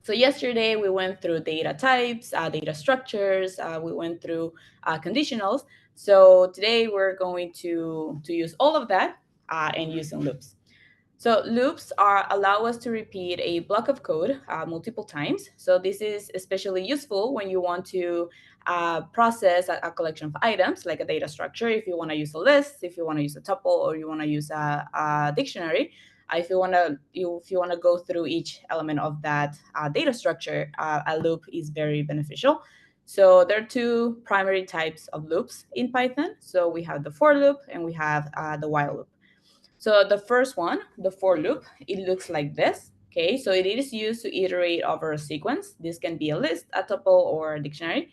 So yesterday we went through data types, data structures, we went through conditionals. So today we're going to use all of that and using loops. So loops allow us to repeat a block of code multiple times. So this is especially useful when you want to process a collection of items like a data structure. If you want to use a list, if you want to use a tuple, or you want to use a dictionary. If you want to go through each element of that data structure, a loop is very beneficial. So there are two primary types of loops in Python. So we have the for loop and we have the while loop. So the first one, the for loop, it looks like this. Okay, so it is used to iterate over a sequence. This can be a list, a tuple, or a dictionary.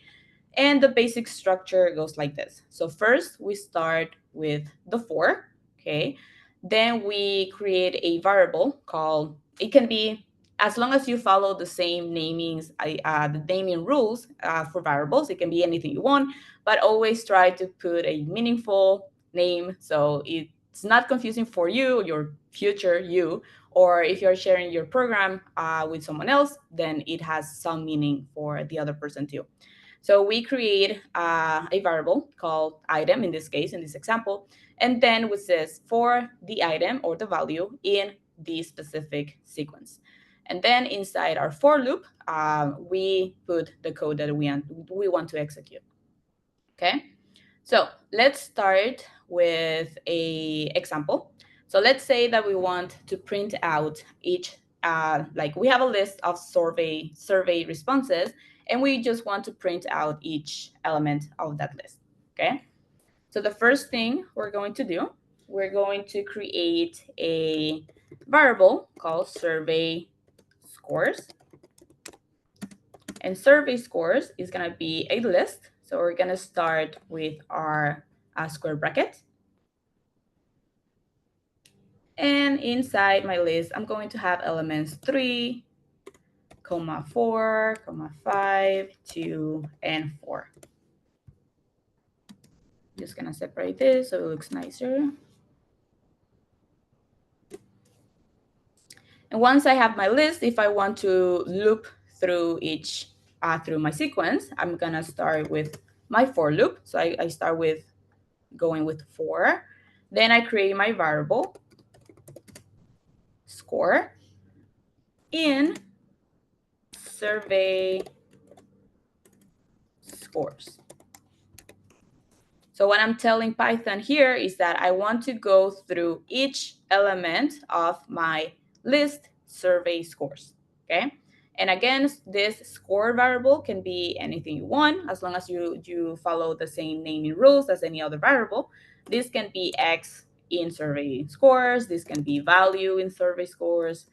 And the basic structure goes like this. So first we start with the for, okay? Then we create a variable called, it can be, as long as you follow the same the naming rules for variables, it can be anything you want, but always try to put a meaningful name so it's not confusing for you, your future you, or if you're sharing your program with someone else, then it has some meaning for the other person too. So we create a variable called item in this case, in this example, and then we says for the item or the value in the specific sequence. And then inside our for loop, we put the code that we want to execute. Okay, so let's start with a example. So let's say that we want to print out each, like we have a list of survey responses, and we just want to print out each element of that list. Okay, so the first thing we're going to do, we're going to create a variable called survey scores. And survey scores is going to be a list. So we're going to start with our square bracket. And inside my list, I'm going to have elements 3, 4, 5, 2, and 4. Just going to separate this so it looks nicer. And once I have my list, if I want to loop through through my sequence, I'm going to start with my for loop. So I start with going with 4. Then I create my variable score in survey scores. So what I'm telling Python here is that I want to go through each element of my list survey scores, okay? And again, this score variable can be anything you want, as long as you follow the same naming rules as any other variable. This can be X in survey scores, this can be value in survey scores.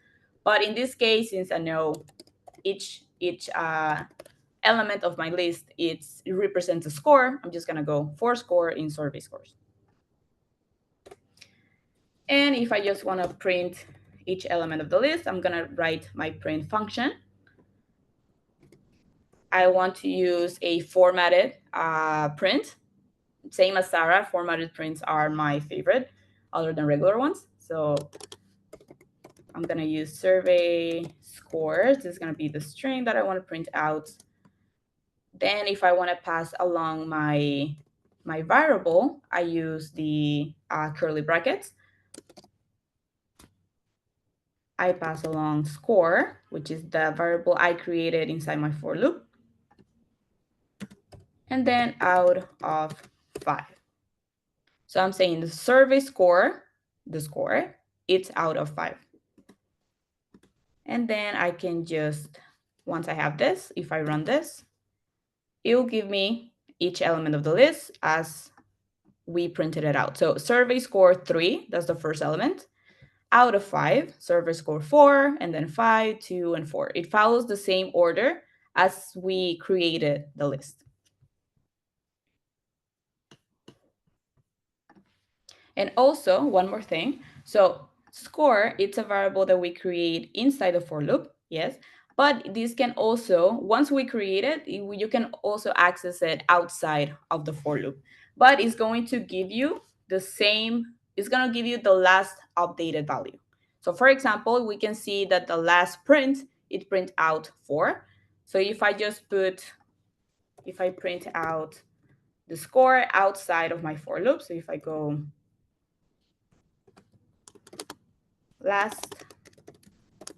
But in this case, since I know each element of my list, it represents a score, I'm just going to go for score in survey scores. And if I just want to print each element of the list, I'm going to write my print function. I want to use a formatted print. Same as Sarah, formatted prints are my favorite, other than regular ones. So I'm going to use survey scores. This is going to be the string that I want to print out. Then if I want to pass along my variable, I use the curly brackets. I pass along score, which is the variable I created inside my for loop. And then out of 5. So I'm saying the survey score, the score, it's out of 5. And then I can just, once I have this, if I run this, it will give me each element of the list as we printed it out. So survey score 3, that's the first element. Out of 5, survey score 4, and then 5, 2, and 4. It follows the same order as we created the list. And also, one more thing. So score, it's a variable that we create inside the for loop, yes. But this can also, once we create it, you can also access it outside of the for loop. But it's going to give you the same, it's going to give you the last updated value. So for example, we can see that the last print it print out 4. So if I print out the score outside of my for loop, so if I go last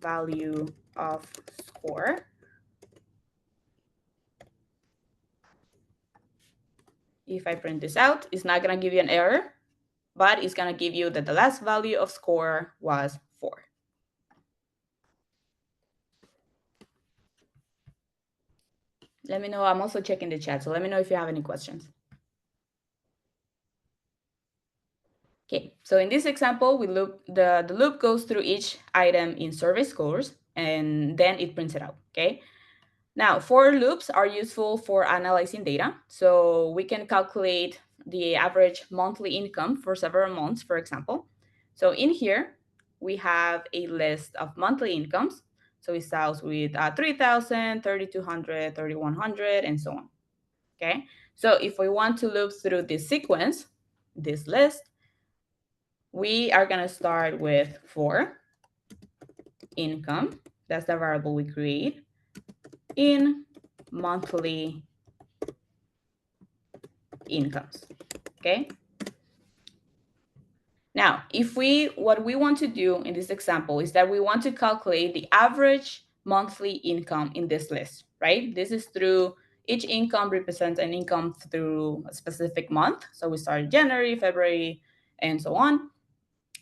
value of score, if I print this out, it's not going to give you an error, but it's going to give you that the last value of score was 4. Let me know. I'm also checking the chat, so let me know if you have any questions. Okay, so in this example, the loop goes through each item in survey scores, and then it prints it out, okay? Now, for loops are useful for analyzing data. So we can calculate the average monthly income for several months, for example. So in here, we have a list of monthly incomes. So it starts with 3,000, 3,200, 3,100, and so on. Okay. So if we want to loop through this sequence, this list, we are going to start with for income. That's the variable we create in monthly incomes. Okay. Now, what we want to do in this example is that we want to calculate the average monthly income in this list, right? This is through each income represents an income through a specific month. So we start January, February, and so on.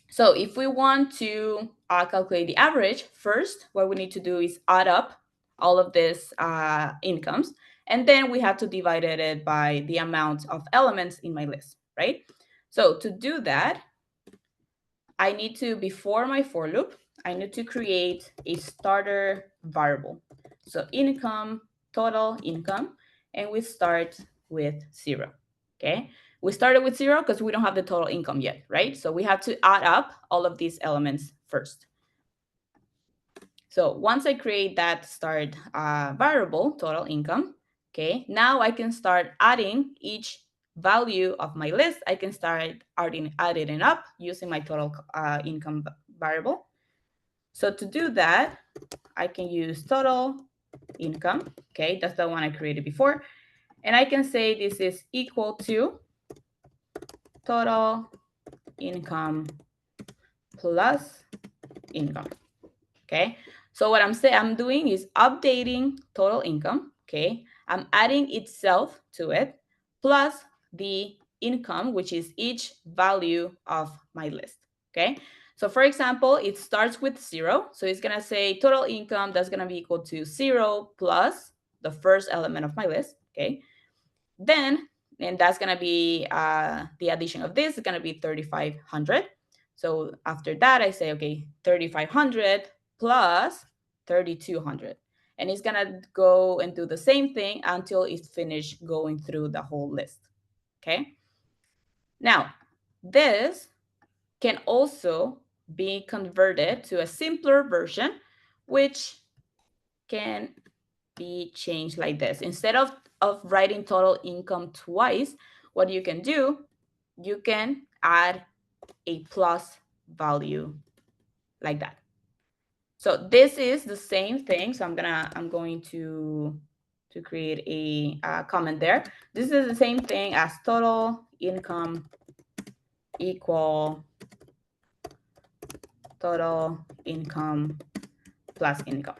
So if we want to calculate the average, first, what we need to do is add up all of these incomes, and then we have to divide it by the amount of elements in my list, right? So to do that, I need to, before my for loop, I need to create a starter variable. So income, total income, and we start with 0, okay? We started with 0 because we don't have the total income yet, right? So we have to add up all of these elements first. So once I create that start variable, total income, okay, now I can start adding each value of my list. I can start adding it up using my total income variable. So to do that, I can use total income. Okay, that's the one I created before. And I can say this is equal to total income plus income. Okay, so what I'm doing is updating total income. Okay, I'm adding itself to it plus the income, which is each value of my list. Okay, so for example, it starts with 0, so it's gonna say total income, that's gonna be equal to 0 plus the first element of my list. Okay, then, and that's gonna be the addition of this is gonna be 3,500. So after that, I say, okay, 3,500 plus 3,200. And it's gonna go and do the same thing until it's finished going through the whole list, okay? Now, this can also be converted to a simpler version, which can be changed like this. Instead of writing total income twice, what you can do, you can add a plus value like that. So this is the same thing. So I'm going to create a comment there. This is the same thing as total income equal total income plus income.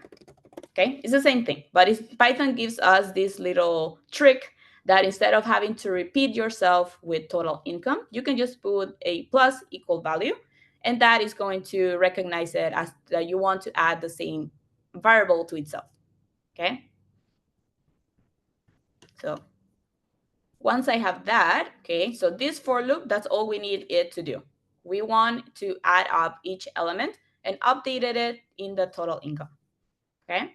Okay, it's the same thing, but Python gives us this little trick that instead of having to repeat yourself with total income, you can just put a plus equal value, and that is going to recognize it as that you want to add the same variable to itself. Okay, so once I have that, okay, so this for loop, that's all we need it to do. We want to add up each element and updated it in the total income. Okay.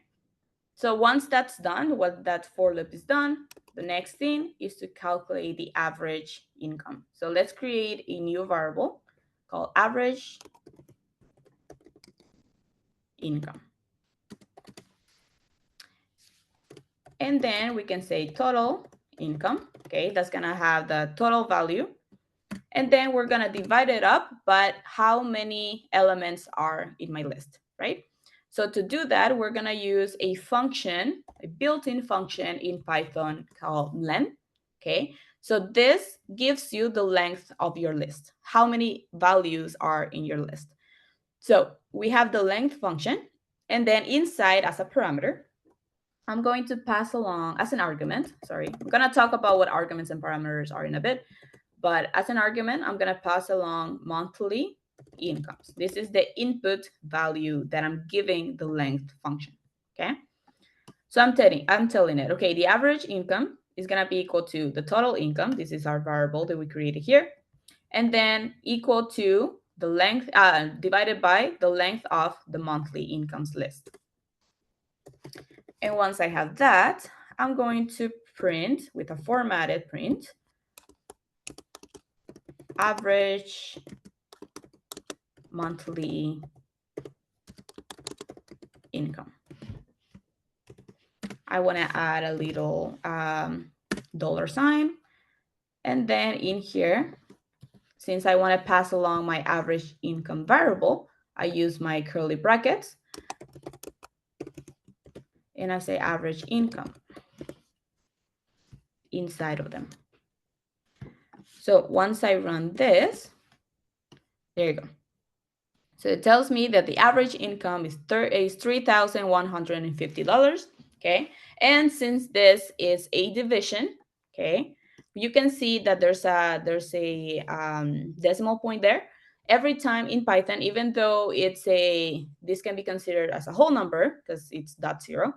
So once that's done, what that for loop is done, the next thing is to calculate the average income. So let's create a new variable called average income. And then we can say total income. Okay, that's gonna have the total value. And then we're gonna divide it up, but how many elements are in my list, right? So to do that, we're going to use a function, a built-in function in Python called length. Okay, so this gives you the length of your list, how many values are in your list. So we have the length function, and then inside as a parameter, I'm going to pass along as an argument. Sorry, I'm going to talk about what arguments and parameters are in a bit. But as an argument, I'm going to pass along monthly incomes. This is the input value that I'm giving the length function. Okay. So I'm telling it, okay, the average income is going to be equal to the total income. This is our variable that we created here. And then equal to the length divided by the length of the monthly incomes list. And once I have that, I'm going to print with a formatted print average monthly income. I want to add a little $sign. And then in here, since I want to pass along my average income variable, I use my curly brackets. And I say average income inside of them. So once I run this, there you go. So it tells me that the average income is $3,150, okay? And since this is a division, okay, you can see that there's a decimal point there. Every time in Python, even though this can be considered as a whole number because it's .0,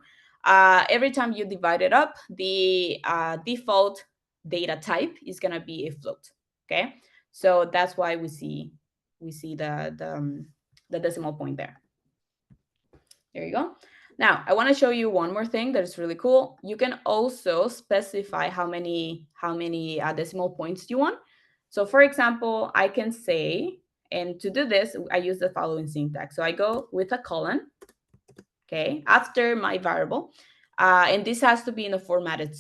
every time you divide it up, the default data type is gonna be a float, okay? So that's why we see the decimal point there. There you go. Now, I want to show you one more thing that is really cool. You can also specify how many decimal points you want. So for example, I can say, and to do this, I use the following syntax. So I go with a colon, okay, after my variable. And this has to be in a formatted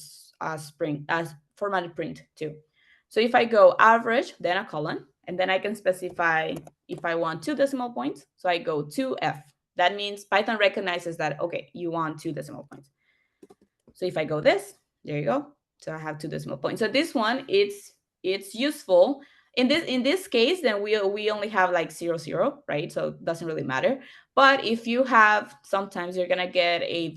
formatted print too. So if I go average, then a colon, and then I can specify if I want 2 decimal points. So I go 2F. That means Python recognizes that, okay, you want 2 decimal points. So if I go this, there you go. So I have 2 decimal points. So this one, it's useful. In this case, then we only have like 0, 0, right? So it doesn't really matter. But if you have, sometimes you're gonna get a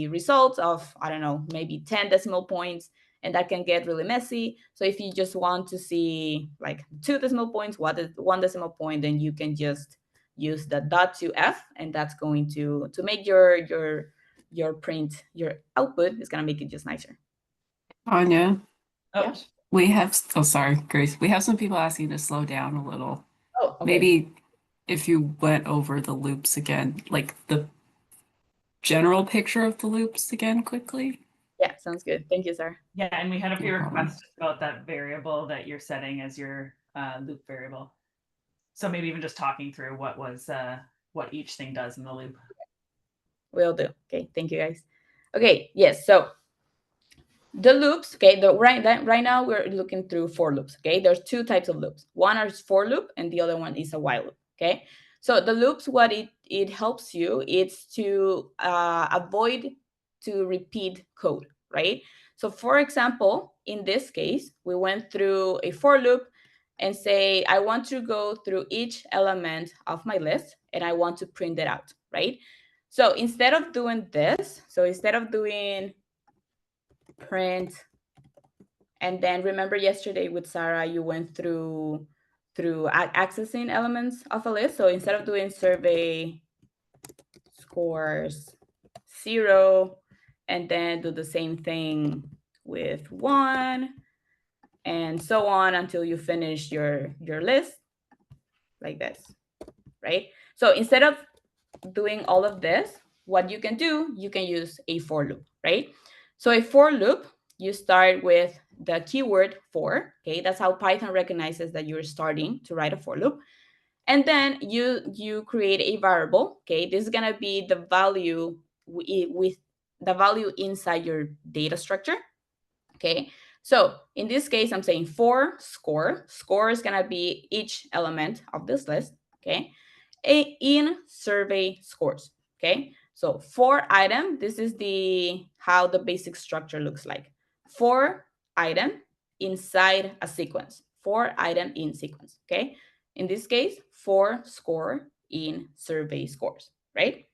result of, I don't know, maybe 10 decimal points, and that can get really messy. So if you just want to see like 2 decimal points, 1 decimal point, then you can just use the .2f, and that's going to make your print, your output is gonna make it just nicer. Anya, Yeah. we have, sorry, Grace. We have some people asking to slow down a little. Oh, okay. Maybe if you went over the loops again, like the general picture of the loops again quickly. Yeah, sounds good. Thank you, sir. Yeah, and we had a few requests about that variable that you're setting as your loop variable. So maybe even just talking through what each thing does in the loop. Will do. Okay, thank you guys. Okay, yes, so the loops, okay, right now we're looking through for loops, okay? There's 2 types of loops. One is for loop and the other one is a while loop, okay? So the loops, what it helps you, it's to avoid to repeat code, right? So for example, in this case, we went through a for loop and say, I want to go through each element of my list and I want to print it out, right? So instead of doing this, so instead of doing print, and then remember yesterday with Sarah, you went through accessing elements of a list. So instead of doing survey scores 0, and then do the same thing with 1, and so on until you finish your list like this, right? So instead of doing all of this, what you can do, you can use a for loop, right? So a for loop, you start with the keyword for, okay? That's how Python recognizes that you're starting to write a for loop. And then you create a variable, okay? This is gonna be the value with the value inside your data structure, okay? So in this case, I'm saying for score. Score is gonna be each element of this list, okay? In survey scores. Okay, so for item, this is how the basic structure looks like. For item inside a sequence, for item in sequence. Okay, in this case, for score in survey scores, right?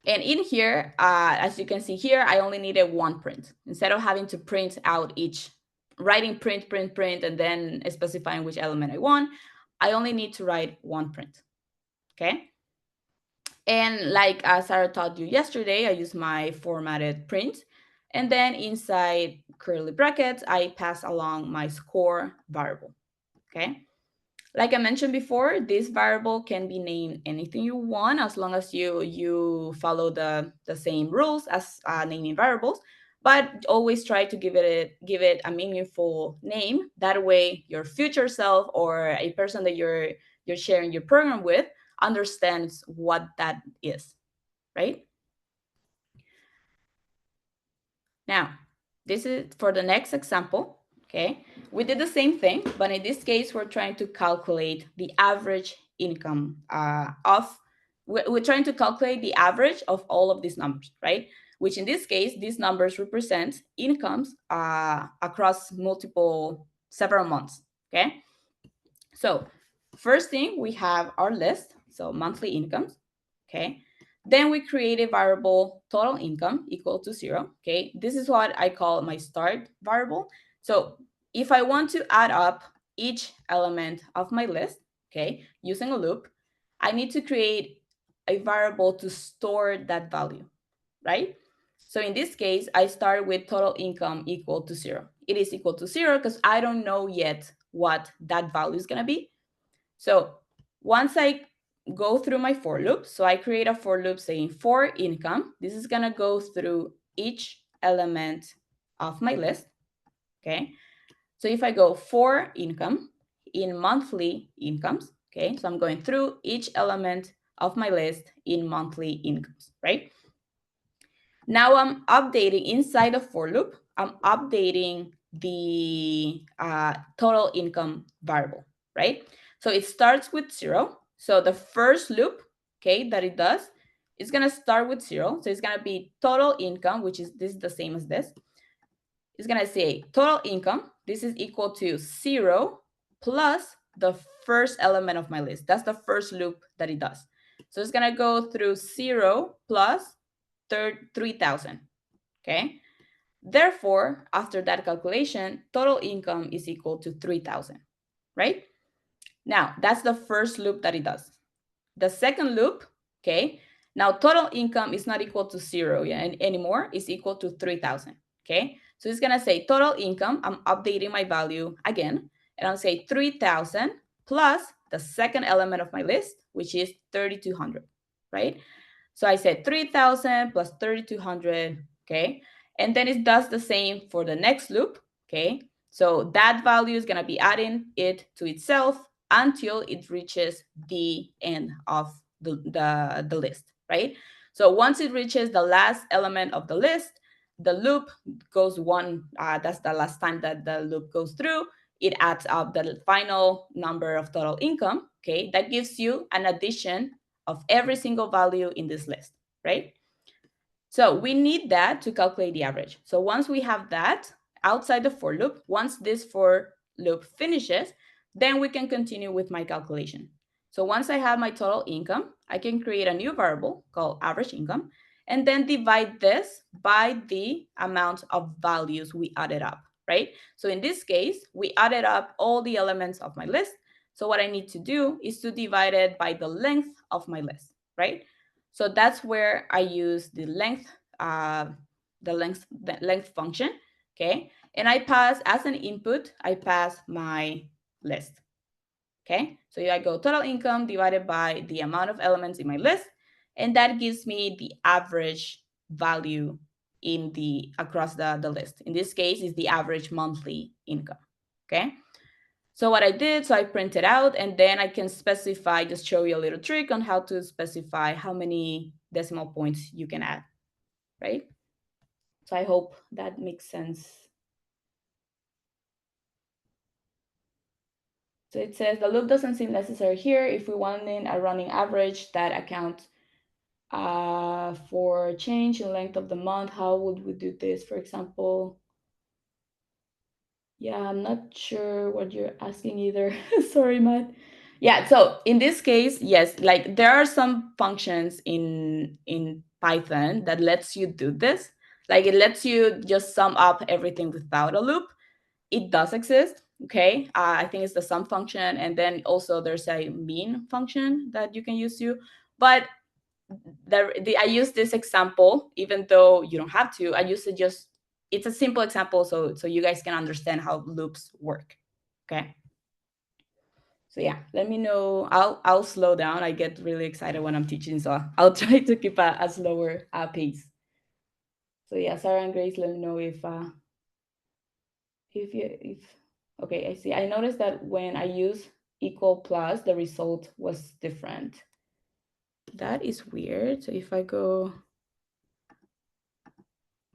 And in here, as you can see here, I only needed one print. Instead of having to print out each, writing print, print, print, and then specifying which element I want, I only need to write one print, okay? And like Sarah taught you yesterday, I use my formatted print. And then inside curly brackets, I pass along my score variable, okay? Like I mentioned before, this variable can be named anything you want as long as you follow the same rules as naming variables. But always try to give it a meaningful name. That way, your future self or a person that you're sharing your program with understands what that is, right? Now, this is for the next example. Okay, we did the same thing, but in this case, we're trying to calculate the average income we're trying to calculate the average of all of these numbers, right? Which in this case, these numbers represent incomes across several months, okay? So first thing, we have our list, so monthly incomes, okay? Then we create a variable total income equal to 0, okay? This is what I call my start variable. So if I want to add up each element of my list, okay, using a loop, I need to create a variable to store that value, right? So in this case, I start with total income equal to 0. It is equal to 0 because I don't know yet what that value is going to be. So once I go through my for loop, so I create a for loop saying for income, this is going to go through each element of my list, okay? So if I go for income in monthly incomes, okay? So I'm going through each element of my list in monthly incomes, right? Now I'm updating inside the for loop, I'm updating the total income variable, right? So it starts with 0. So the first loop, okay, that it does, it's going to start with 0. So it's going to be total income, which is the same as this. It's going to say total income. This is equal to 0 plus the first element of my list. That's the first loop that it does. So it's going to go through 0 plus 3,000, okay? Therefore, after that calculation, total income is equal to 3,000, right? Now, that's the first loop that it does. The second loop, okay, now total income is not equal to 0 anymore, it's equal to 3,000, okay? So it's gonna say total income, I'm updating my value again, and I'll say 3,000 plus the second element of my list, which is 3,200, right? So I said 3,000 plus 3,200, okay? And then it does the same for the next loop, okay? So that value is gonna be adding it to itself until it reaches the end of the list, right? So once it reaches the last element of the list, the loop goes that's the last time that the loop goes through. It adds up the final number of total income, okay? That gives you an addition of every single value in this list, right? So we need that to calculate the average. So once we have that outside the for loop, once this for loop finishes, then we can continue with my calculation. So once I have my total income, I can create a new variable called average income, and then divide this by the amount of values we added up, right? So in this case, we added up all the elements of my list. So what I need to do is to divide it by the length of my list, right? So that's where I use the length function, okay? And I pass as an input, I pass my list, okay? So I go total income divided by the amount of elements in my list, and that gives me the average value across the list. In this case, is the average monthly income, okay? So what I did, so I printed out, and then I can specify, just show you a little trick on how to specify how many decimal points you can add, right? So I hope that makes sense. So it says the loop doesn't seem necessary here. If we want in a running average, that account For change in length of the month, how would we do this? For example, yeah, I'm not sure what you're asking either. Sorry, Matt. Yeah, so in this case, yes, like there are some functions in Python that lets you do this. Like it lets you just sum up everything without a loop. It does exist. Okay, I think it's the sum function, and then also there's a mean function that you can use too. But I use this example, even though you don't have to. I use it just, it's a simple example, so you guys can understand how loops work. Okay. So yeah, let me know. I'll slow down. I get really excited when I'm teaching, so I'll try to keep a slower pace. So yeah, Sarah and Grace, let me know if okay, I see. I noticed that when I use equal plus, the result was different. That is weird. So if I go,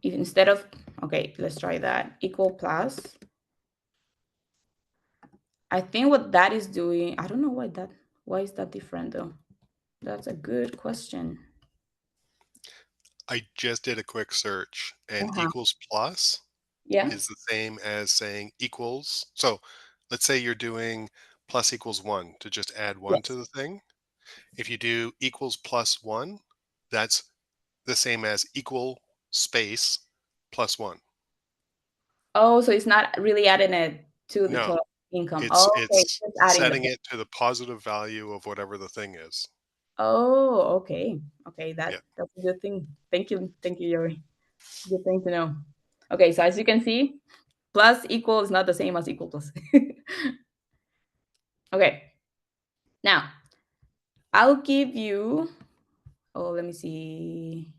if instead of, okay, let's try that, equal plus, I think what that is doing, I don't know why is that different though? That's a good question. I just did a quick search, and Uh-huh. equals plus Yeah. is the same as saying equals. So let's say you're doing plus equals 1 to just add 1 to Yes. the thing. If you do equals plus 1, that's the same as equal space plus 1. Oh, so it's not really adding it to the No, total income. it's Oh, okay, it's just adding the. setting it to the positive value of whatever the thing is. Oh, okay. Okay, Yeah. that's a good thing. Thank you, Yuri. Good thing to know. Okay, so as you can see, plus equal is not the same as equal plus. Okay, now I'll give you, oh, let me see.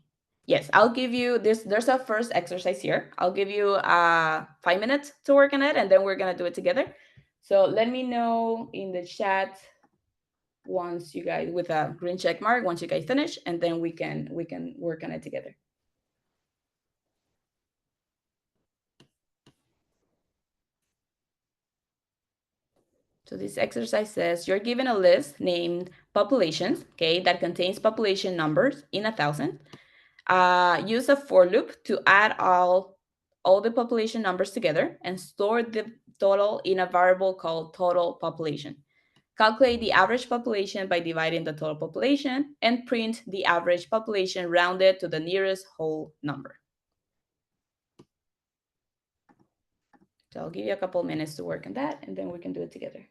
Yes, I'll give you this. There's a first exercise here. I'll give you 5 minutes to work on it, and then we're gonna do it together. So let me know in the chat once you guys, with a green check mark, once you guys finish, and then we can work on it together. So this exercise says you're given a list named populations, okay, that contains population numbers in 1,000. Use a for loop to add all the population numbers together and store the total in a variable called total population. Calculate the average population by dividing the total population and print the average population rounded to the nearest whole number. So I'll give you a couple minutes to work on that, and then we can do it together.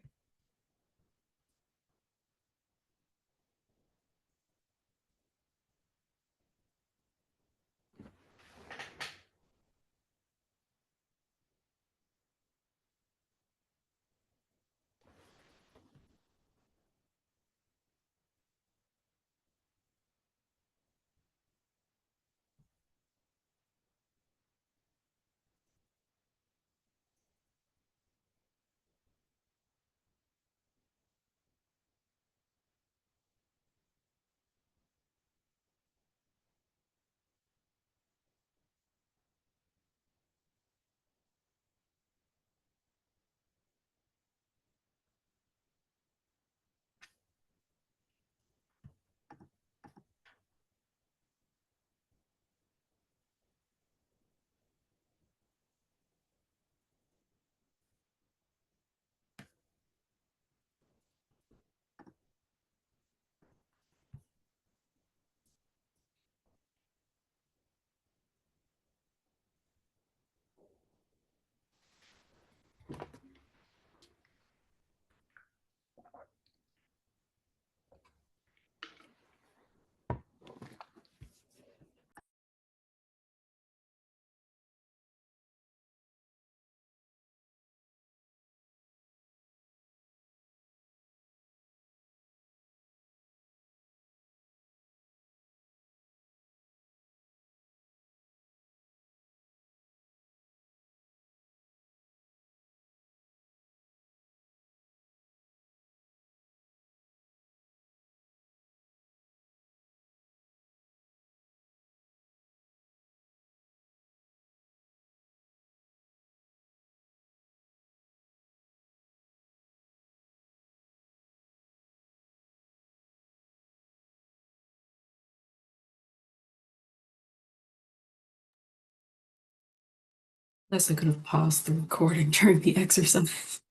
Unless I could have paused the recording during the exercise.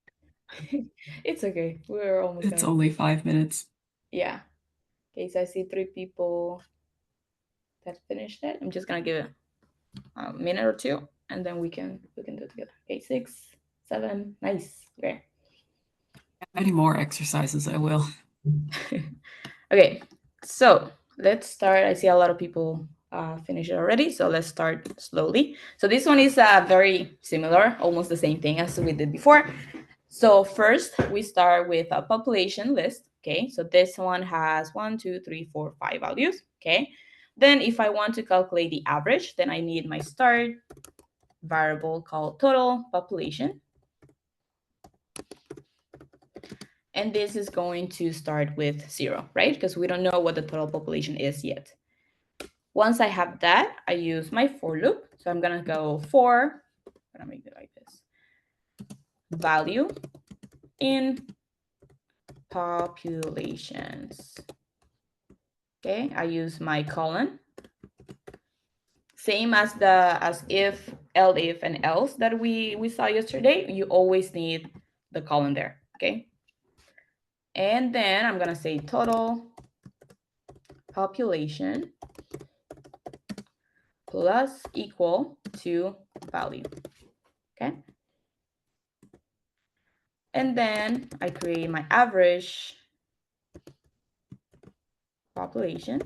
It's okay. We're almost It's done. only 5 minutes. Yeah. Okay, so I see 3 people that finished it. I'm just gonna give it a minute or two, and then we can do it together. Okay, 6, 7, nice. Okay. Any more exercises, I will. Okay, so let's start. I see a lot of people finish it already, so let's start slowly. So this one is very similar, almost the same thing as we did before. So first we start with a population list. Okay, so this one has 1, 2, 3, 4, 5 values. Okay, then if I want to calculate the average, then I need my start variable called total population. And this is going to start with 0, right? Because we don't know what the total population is yet. Once I have that, I use my for loop. So I'm gonna go for, I'm gonna make it like this, value in populations. Okay, I use my colon. Same as if, elif, and else that we saw yesterday. You always need the colon there. Okay. And then I'm gonna say total population plus equal to value. Okay. And then I create my average population.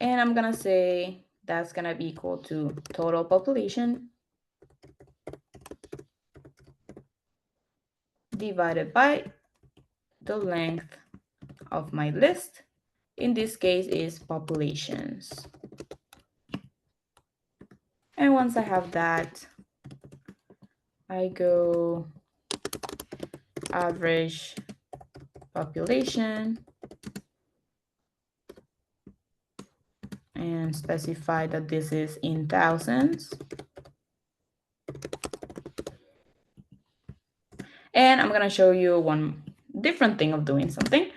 And I'm gonna say that's gonna be equal to total population divided by the length of my list. In this case is populations. And once I have that, I go average population and specify that this is in thousands. And I'm gonna show you one different thing of doing something.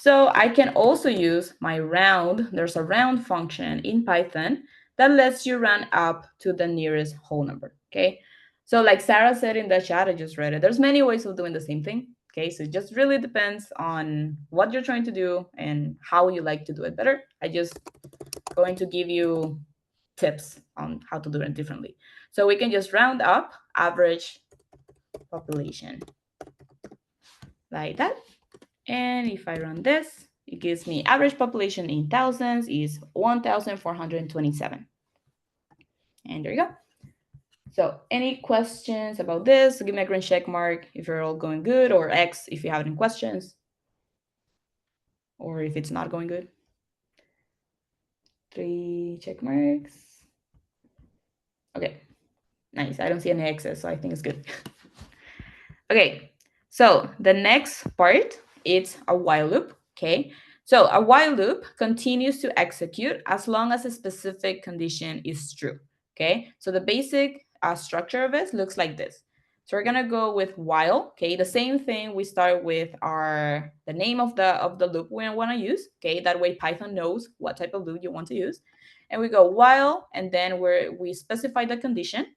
So I can also use my round. There's a round function in Python that lets you round up to the nearest whole number, okay? So like Sarah said in the chat, I just read it. There's many ways of doing the same thing, okay? So it just really depends on what you're trying to do and how you like to do it better. I just going to give you tips on how to do it differently. So we can just round up average population like that. And if I run this, it gives me average population in thousands is 1,427. And there you go. So any questions about this? Give me a green check mark if you're all going good, or X if you have any questions, or if it's not going good. 3 check marks. Okay, nice. I don't see any X's, so I think it's good. Okay, so the next part is a while loop, okay? So a while loop continues to execute as long as a specific condition is true, okay? So the basic structure of it looks like this. So we're gonna go with while, okay? The same thing, we start with the name of the loop we wanna use, okay? That way Python knows what type of loop you want to use. And we go while, and then we specify the condition.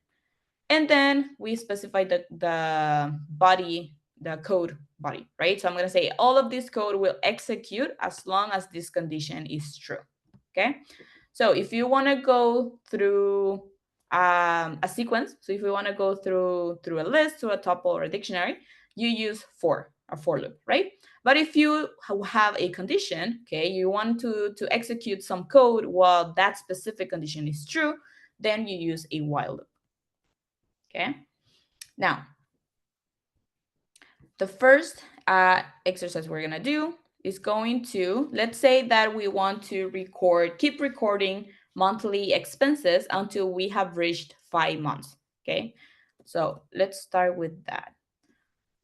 And then we specify the body, the code body, right? So I'm going to say all of this code will execute as long as this condition is true, okay? So if you want to go through a sequence, so if you want to go through a list, to a tuple, or a dictionary, you use a for loop, right? But if you have a condition, okay, you want to execute some code while that specific condition is true, then you use a while loop. Okay, now the first exercise we're gonna do is going to, let's say that we want to keep recording monthly expenses until we have reached 5 months. Okay, so let's start with that.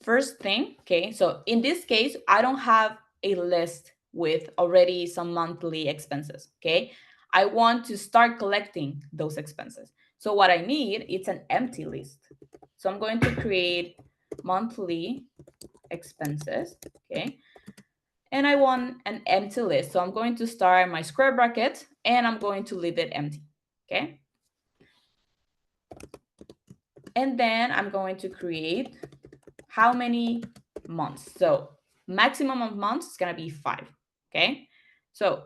First thing, okay, so in this case, I don't have a list with already some monthly expenses. Okay, I want to start collecting those expenses. So what I need is an empty list. So I'm going to create monthly expenses, okay? And I want an empty list. So I'm going to start my square bracket and I'm going to leave it empty, okay? And then I'm going to create how many months. So maximum of months is going to be 5. Okay. So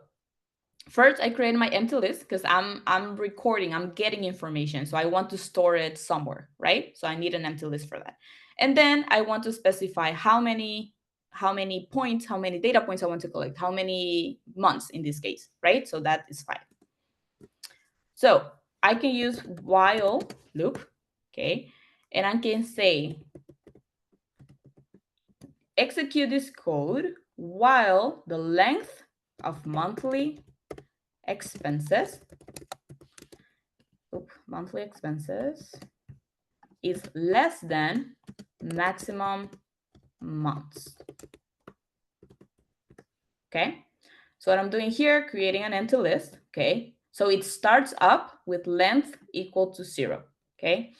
first I create my empty list because I'm recording, I'm getting information. So I want to store it somewhere, right? So I need an empty list for that. And then I want to specify how many points, how many data points I want to collect, how many months in this case, right? So that is 5. So I can use while loop, okay? And I can say, execute this code while the length of monthly expenses, is less than maximum months. Okay, so what I'm doing here, creating an empty list. Okay, so it starts up with length equal to 0. Okay,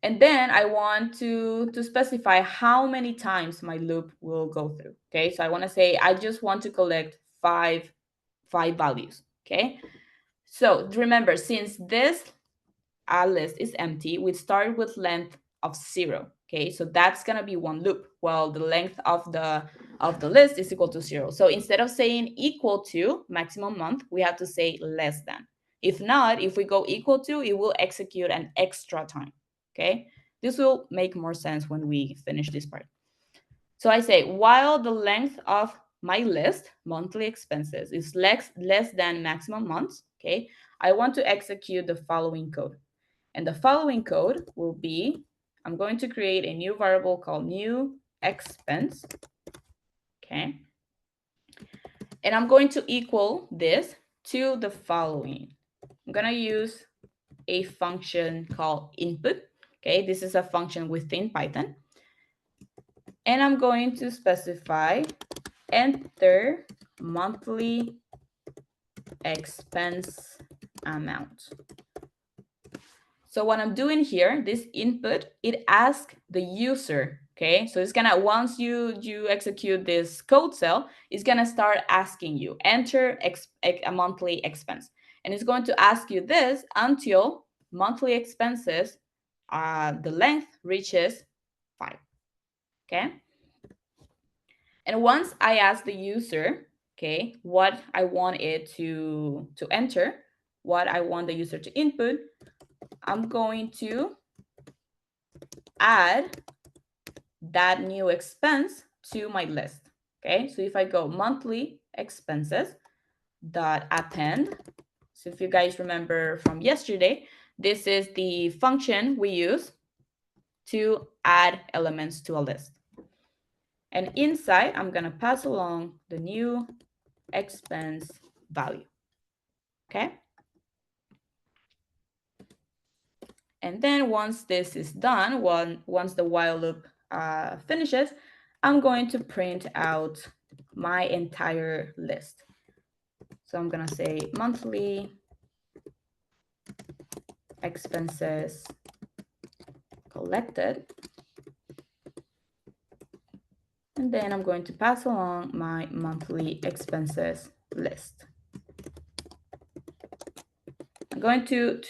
and then I want to specify how many times my loop will go through. Okay, so I want to say I just want to collect five values. Okay, so remember, since this list is empty, we start with length of 0. Okay, so that's gonna be one loop. Well, the length of the list is equal to 0. So instead of saying equal to maximum month, we have to say less than. If not, if we go equal to, it will execute an extra time. Okay, this will make more sense when we finish this part. So I say, while the length of my list, monthly expenses, is less than maximum months, okay, I want to execute the following code. And the following code will be, I'm going to create a new variable called new expense, okay? And I'm going to equal this to the following. I'm gonna use a function called input, okay? This is a function within Python. And I'm going to specify enter monthly expense amount. So what I'm doing here, this input, it asks the user, okay? So it's gonna, once you execute this code cell, it's gonna start asking you, enter a monthly expense. And it's going to ask you this until monthly expenses, the length reaches 5, okay? And once I ask the user, okay, what I want it to enter, what I want the user to input, I'm going to add that new expense to my list. Okay, so if I go monthly expenses dot append, so if you guys remember from yesterday, this is the function we use to add elements to a list. And inside, I'm gonna pass along the new expense value. Okay. And then once this is done, once the while loop finishes, I'm going to print out my entire list. So I'm going to say monthly expenses collected. And then I'm going to pass along my monthly expenses list. I'm going to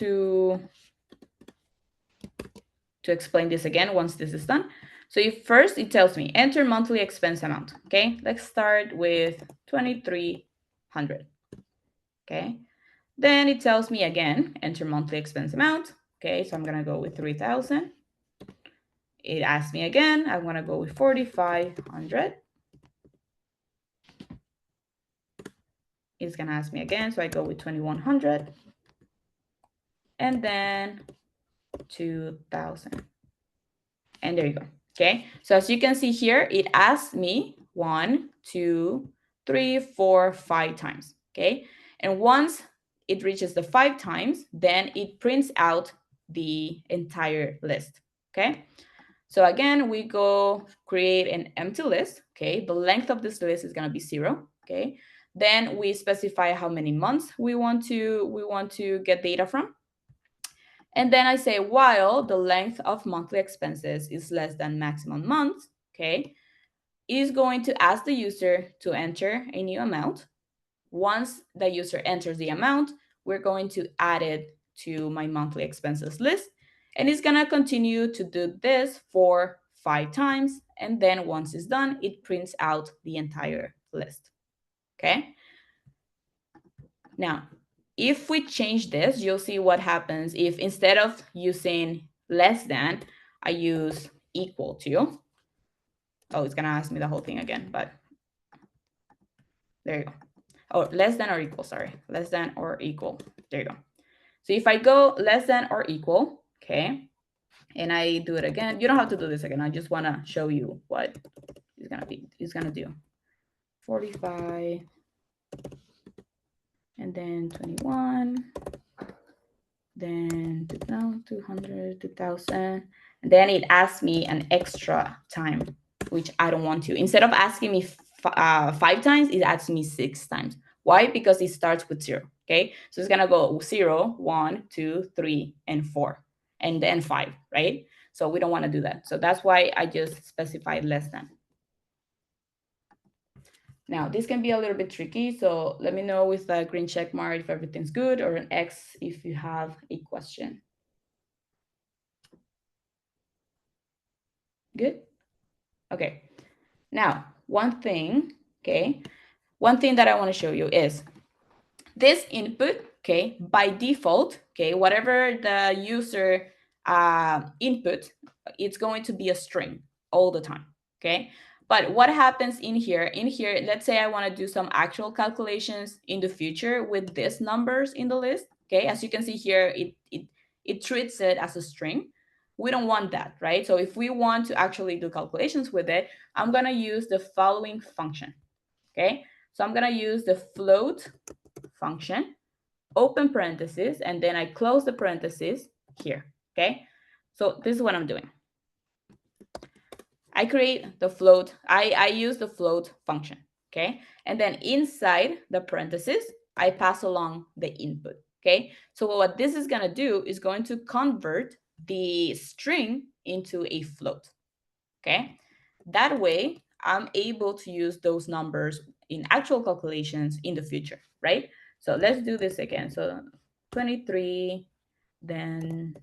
explain this again once this is done. So if first it tells me enter monthly expense amount. Okay, let's start with 2,300. Okay, then it tells me again enter monthly expense amount. Okay, so I'm gonna go with 3,000. It asks me again, I'm gonna go with 4,500. It's gonna ask me again, so I go with 2,100. And then 2,000. And there you go. Okay, so as you can see here, it asks me 1, 2, 3, 4, 5 times. Okay, and once it reaches the 5 times, then it prints out the entire list. Okay, so again, we go create an empty list. Okay, the length of this list is going to be 0. Okay, then we specify how many months we want to get data from. And then I say, while the length of monthly expenses is less than maximum months, okay, is going to ask the user to enter a new amount. Once the user enters the amount, we're going to add it to my monthly expenses list. And it's gonna continue to do this for 5 times. And then once it's done, it prints out the entire list, okay? Now, if we change this, you'll see what happens if instead of using less than, I use equal to. Oh, it's gonna ask me the whole thing again, but there you go. Oh, less than or equal, sorry. Less than or equal, there you go. So if I go less than or equal, okay, and I do it again, you don't have to do this again. I just wanna show you what it's gonna do. 45, and then 21, then 200, 2000, and then it asks me an extra time, which I don't want to. Instead of asking me 5 times, it asks me 6 times. Why? Because it starts with 0, okay? So it's gonna go 0, 1, 2, 3, and 4, and then 5, right? So we don't wanna do that. So that's why I just specified less than. Now, this can be a little bit tricky, so let me know with a green check mark if everything's good, or an X if you have a question. Good? Okay. Now, one thing that I want to show you is this input, okay, by default, okay, whatever the user input, it's going to be a string all the time, okay? But what happens in here, let's say I want to do some actual calculations in the future with these numbers in the list, okay? As you can see here, it treats it as a string. We don't want that, right? So if we want to actually do calculations with it, I'm going to use the following function, okay? So I'm going to use the float function, open parentheses, and then I close the parentheses here, okay? So this is what I'm doing. I create the float, I use the float function, okay? And then inside the parentheses, I pass along the input, okay? So what this is gonna do is going to convert the string into a float, okay? That way, I'm able to use those numbers in actual calculations in the future, right? So let's do this again. So 23, then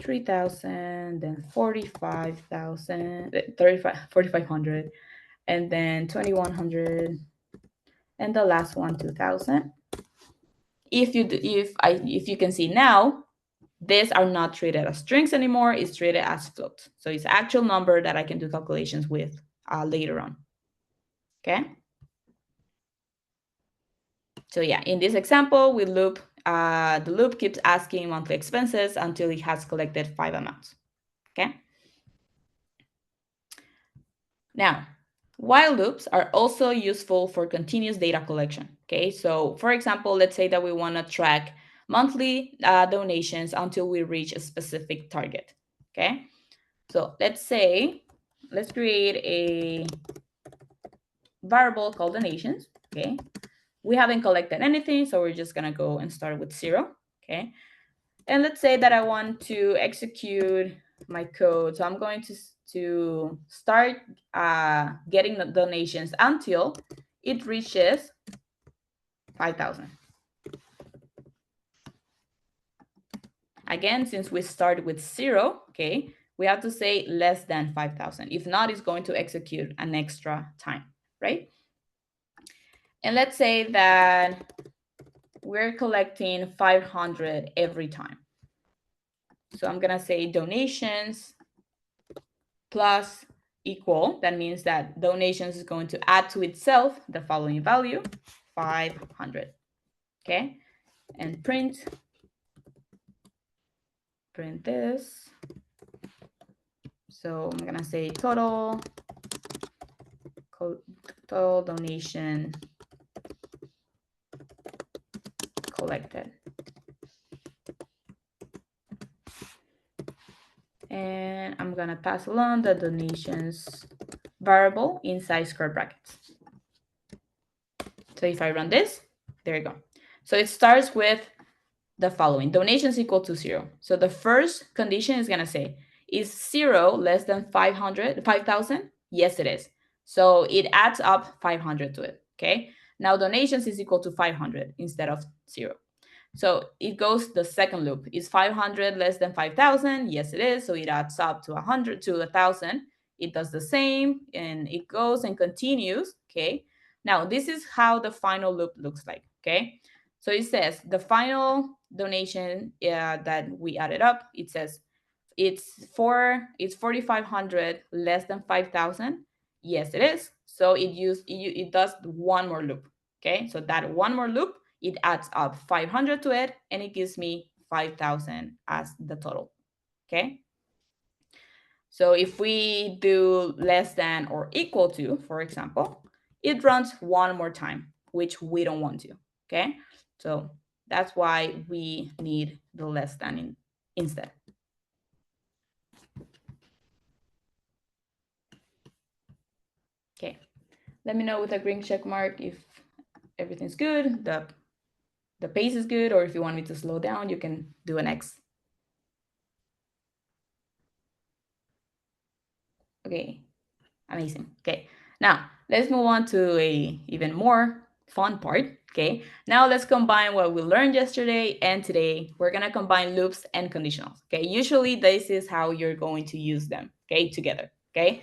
3,000, then 45,000, 4,500, and then 2,100, and the last one 2,000. If you can see now, these are not treated as strings anymore. It's treated as floats. So it's actual number that I can do calculations with later on. Okay. So yeah, in this example, we loop. The loop keeps asking monthly expenses until it has collected 5 amounts. Okay. Now, while loops are also useful for continuous data collection. Okay, so for example, let's say that we want to track monthly donations until we reach a specific target. Okay, so let's create a variable called donations. Okay, we haven't collected anything, so we're just gonna go and start with 0. Okay, and let's say that I want to execute my code. So I'm going to start getting the donations until it reaches 5,000. Again, since we start with 0, okay, we have to say less than 5,000. If not, it's going to execute an extra time, right? And let's say that we're collecting 500 every time. So I'm gonna say donations plus equal. That means that donations is going to add to itself the following value, 500. Okay, and print this. So I'm gonna say total donation collected. And I'm gonna pass along the donations variable inside square brackets. So if I run this, there you go. So it starts with the following: donations equal to 0. So the first condition is gonna say, is 0 less than 5,000? Yes, it is. So it adds up 500 to it, okay? Now donations is equal to 500 instead of 0. So it goes the second loop. Is 500 less than 5,000? Yes, it is. So it adds up to 100 to 1,000. It does the same, and it goes and continues, okay? Now, this is how the final loop looks like, okay? So it says the final donation that we added up, it says it's 4,500 less than 5,000. Yes, it is. So it does one more loop, okay? So that one more loop, it adds up 500 to it, and it gives me 5,000 as the total, okay? So if we do less than or equal to, for example, it runs one more time, which we don't want to, okay? So that's why we need the less than instead. Okay, let me know with a green check mark if everything's good, the pace is good, or if you want me to slow down, you can do an X. Okay, amazing. Okay, now let's move on to a even more fun part. Okay, now let's combine what we learned yesterday and today. We're gonna combine loops and conditionals. Okay, usually this is how you're going to use them, okay, together. Okay,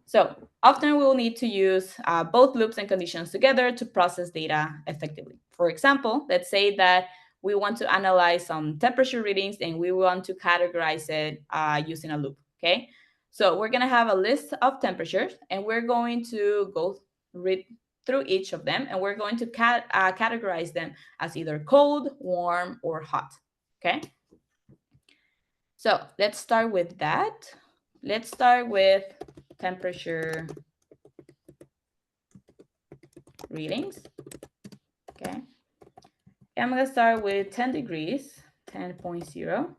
so often we'll need to use both loops and conditions together to process data effectively. For example, let's say that we want to analyze some temperature readings and we want to categorize it using a loop, okay? So we're gonna have a list of temperatures and we're going to read through each of them and we're going to categorize them as either cold, warm, or hot, okay? So let's start with that. Let's start with temperature readings, okay? I'm gonna start with 10 degrees, 10.0,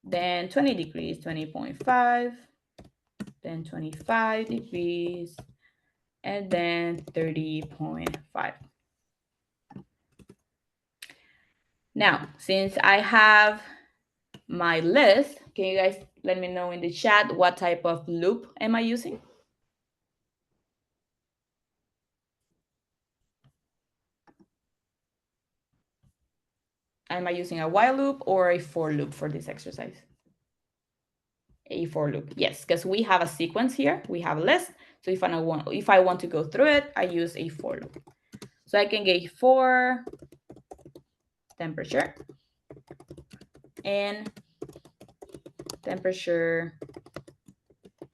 then 20 degrees, 20.5, then 25 degrees, and then 30.5. Now, since I have my list, can you guys let me know in the chat what type of loop am I using? Am I using a while loop or a for loop for this exercise? A for loop, yes, because we have a sequence here. We have a list. So if I want to go through it, I use a for loop. So I can get for temperature and temperature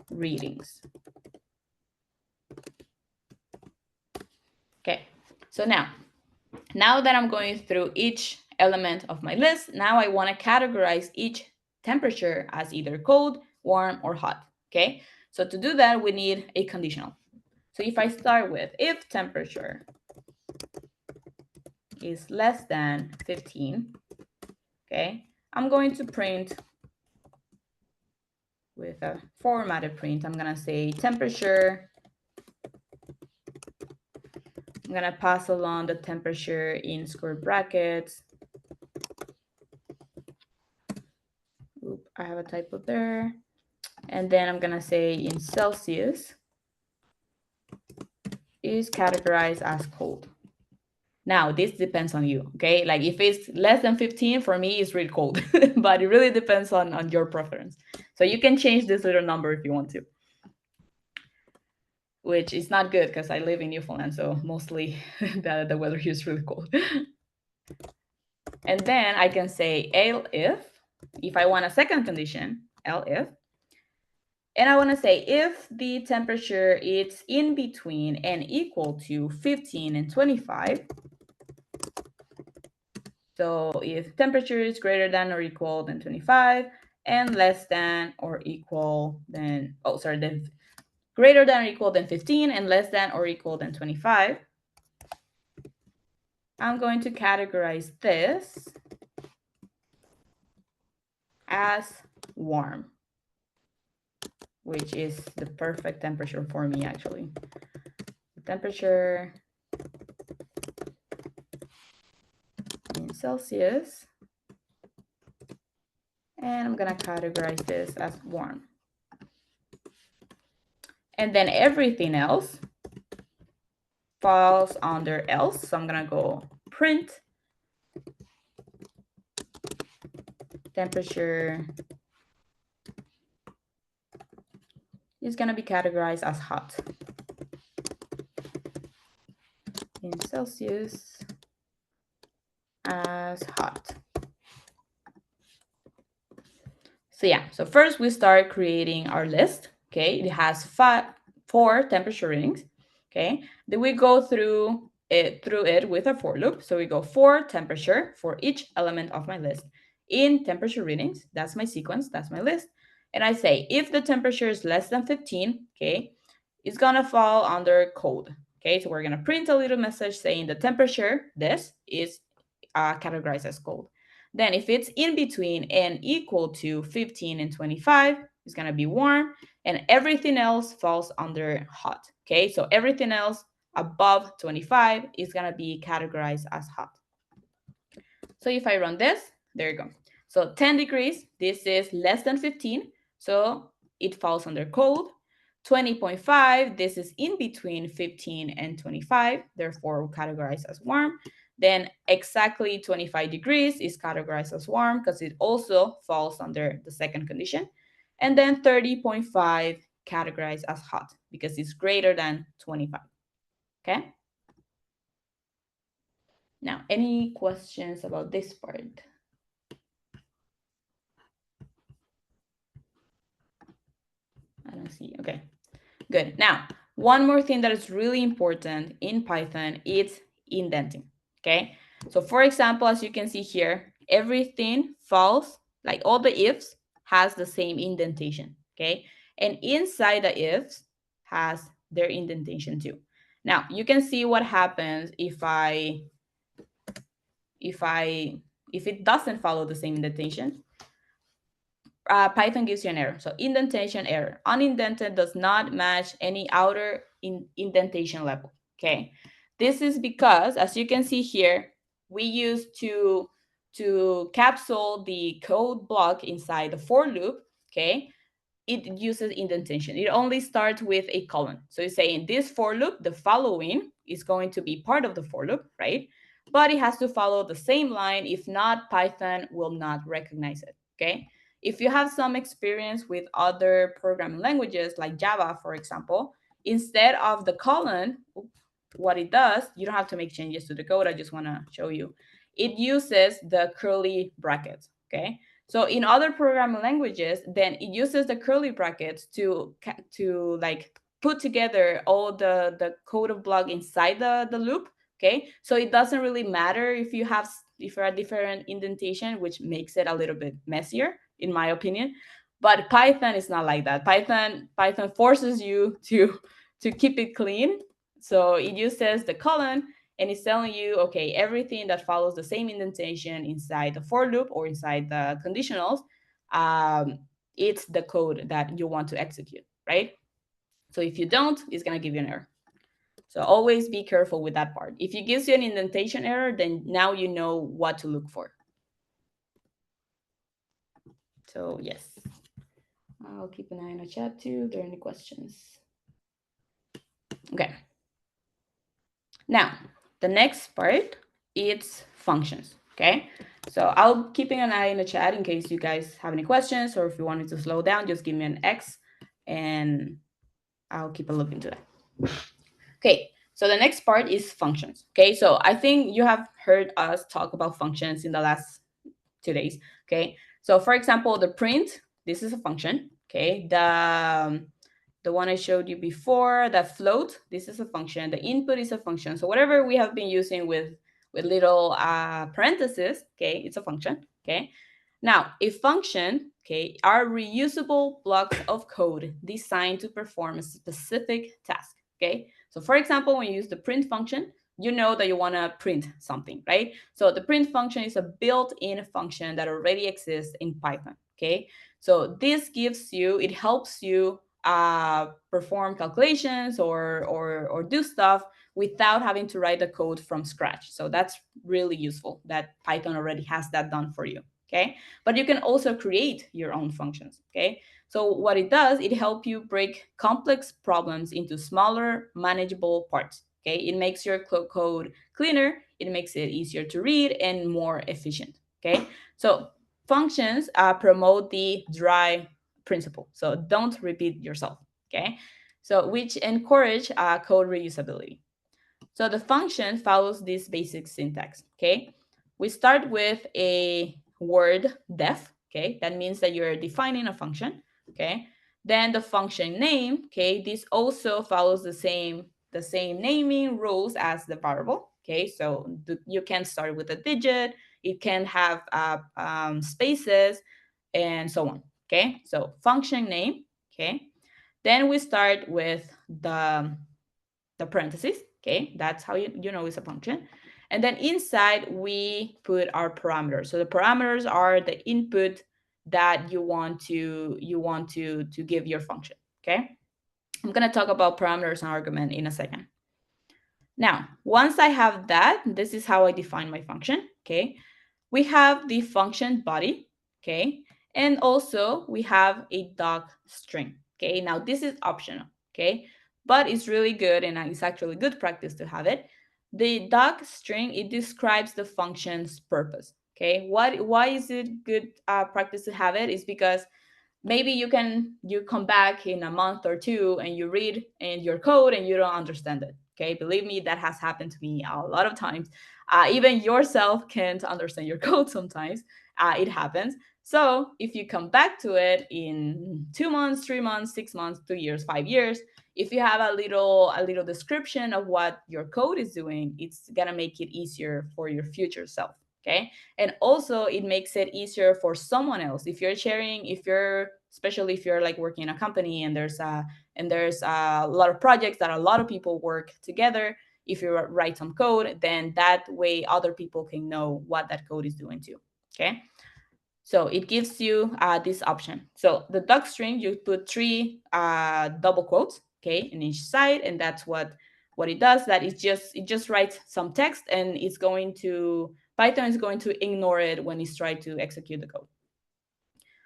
readings. Okay, so now that I'm going through each element of my list, now I want to categorize each temperature as either cold, warm, or hot. Okay, so to do that, we need a conditional. So if I start with if temperature is less than 15, okay, I'm going to print with a formatted print. I'm gonna say temperature. I'm gonna pass along the temperature in square brackets. Oop, I have a typo there. And then I'm gonna say in Celsius is categorized as cold. Now, this depends on you, okay? Like if it's less than 15, for me, it's really cold, but it really depends on your preference. So you can change this little number if you want to, which is not good because I live in Newfoundland, so mostly the weather here is really cold. And then I can say if I want a second condition, if, and I want to say if the temperature is in between and equal to 15 and 25. So if temperature is greater than or equal than 25 and less than or equal than, then greater than or equal than 15 and less than or equal than 25, I'm going to categorize this as warm, which is the perfect temperature for me, actually. The temperature in Celsius, and I'm gonna categorize this as warm. And then everything else falls under else. So I'm gonna go print temperature is going to be categorized as hot. In Celsius as hot. So yeah, so first we start creating our list. Okay, it has 4 temperature readings. Okay, then we go through it with a for loop. So we go for temperature for each element of my list in temperature readings. That's my sequence, that's my list. And I say if the temperature is less than 15, okay, it's gonna fall under cold. Okay, so we're gonna print a little message saying the temperature, this is categorized as cold. Then if it's in between and equal to 15 and 25, it's going to be warm, and everything else falls under hot. Okay, so everything else above 25 is going to be categorized as hot. So if I run this, there you go. So 10 degrees, this is less than 15, so it falls under cold. 20.5, this is in between 15 and 25, therefore categorized as warm. Then exactly 25 degrees is categorized as warm because it also falls under the second condition. And then 30.5 categorized as hot because it's greater than 25. Okay? Now, any questions about this part? I don't see. Okay, good. Now, one more thing that is really important in Python is indenting. Okay, so for example, as you can see here, everything falls, like all the ifs has the same indentation. Okay, and inside the ifs has their indentation too. Now you can see what happens if it doesn't follow the same indentation. Python gives you an error. So indentation error. Unindented does not match any outer indentation level. Okay. This is because, as you can see here, we use to capsule the code block inside the for loop. Okay. It uses indentation. It only starts with a colon. So you say in this for loop, the following is going to be part of the for loop, right? But it has to follow the same line. If not, Python will not recognize it. Okay. If you have some experience with other programming languages like Java, for example, instead of the colon, what it does, you don't have to make changes to the code. I just want to show you. It uses the curly brackets. Okay. So in other programming languages, then it uses the curly brackets to like put together all the code of block inside the loop. Okay. So it doesn't really matter if you're a different indentation, which makes it a little bit messier, in my opinion. But Python is not like that. Python forces you to keep it clean. So it uses the colon and it's telling you, okay, everything that follows the same indentation inside the for loop or inside the conditionals, it's the code that you want to execute, right? So if you don't, it's going to give you an error. So always be careful with that part. If it gives you an indentation error, then now you know what to look for. So yes, I'll keep an eye on the chat too. If there are any questions? Okay. Now, the next part is functions, okay? So I'll keeping an eye in the chat in case you guys have any questions, or if you wanted to slow down, just give me an X and I'll keep a look into that. Okay, so the next part is functions, okay? So I think you have heard us talk about functions in the last 2 days, okay? So for example, the print, this is a function, okay? The one I showed you before, that float, this is a function. The input is a function. So whatever we have been using with little parentheses, okay, it's a function, okay? Now, a function, okay, are reusable blocks of code designed to perform a specific task, okay? So for example, when you use the print function, you know that you want to print something, right? So the print function is a built-in function that already exists in Python, okay? So this gives you, it helps you perform calculations or do stuff without having to write the code from scratch. So that's really useful that Python already has that done for you, okay? But you can also create your own functions, okay? So what it does, it helps you break complex problems into smaller, manageable parts, okay? It makes your code cleaner, it makes it easier to read and more efficient, okay? So functions promote the dry principle. So don't repeat yourself, okay? So which encourage code reusability. So the function follows this basic syntax, okay? We start with a word def, okay? That means that you're defining a function, okay? Then the function name, okay? This also follows the same naming rules as the variable, okay? So you can start with a digit, it can have spaces, and so on, okay? So function name, okay? Then we start with the parentheses, okay? That's how you know it's a function. And then inside we put our parameters. So the parameters are the input that you want to give your function, okay? I'm gonna talk about parameters and argument in a second. Now, once I have that, this is how I define my function, okay? We have the function body, okay? And also we have a doc string, okay? Now this is optional, okay? But it's really good and it's actually good practice to have it. The doc string, it describes the function's purpose, okay? Why is it good practice to have it? Is because maybe you come back in a month or two and you read in your code and you don't understand it, okay? Believe me, that has happened to me a lot of times. Even yourself can't understand your code sometimes. It happens. So if you come back to it in 2 months, 3 months, 6 months, 2 years, 5 years, if you have a little description of what your code is doing, it's gonna make it easier for your future self, okay? And also it makes it easier for someone else. If you're sharing, especially if you're like working in a company and there's a lot of projects that a lot of people work together, if you write some code, then that way other people can know what that code is doing too, okay? So it gives you this option. So the doc string, you put 3 double quotes, okay, in each side, and that's what it does. That is it just writes some text, and Python is going to ignore it when it's trying to execute the code.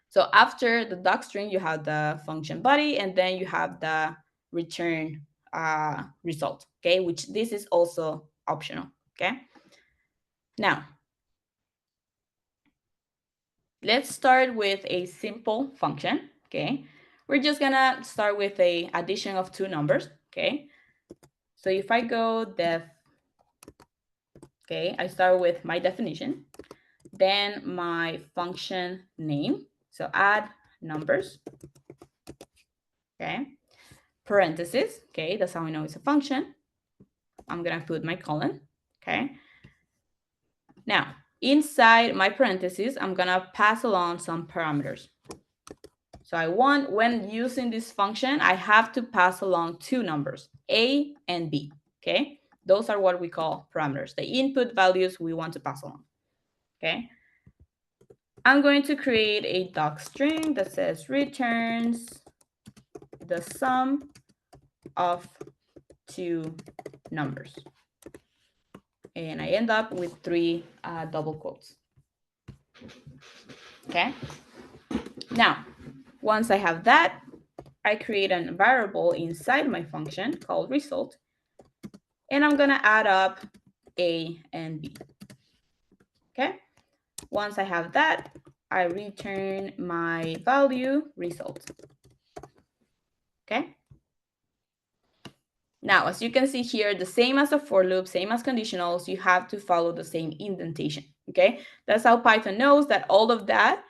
So after the doc string, you have the function body, and then you have the return result, okay, which this is also optional, okay? Now, let's start with a simple function, okay? We're just gonna start with a addition of 2 numbers, okay? So if I go def, okay, I start with my definition, then my function name, so add numbers, okay? Parentheses, okay, that's how I know it's a function. I'm gonna put my colon, okay? Now, inside my parentheses, I'm gonna pass along some parameters. So when using this function, I have to pass along 2 numbers, A and B, okay? Those are what we call parameters, the input values we want to pass along, okay? I'm going to create a doc string that says returns the sum of 2 numbers. And I end up with 3 double quotes, okay? Now, once I have that, I create a variable inside my function called result, and I'm gonna add up A and B, okay? Once I have that, I return my value result, okay? Now, as you can see here, the same as a for loop, same as conditionals, you have to follow the same indentation, okay? That's how Python knows that all of that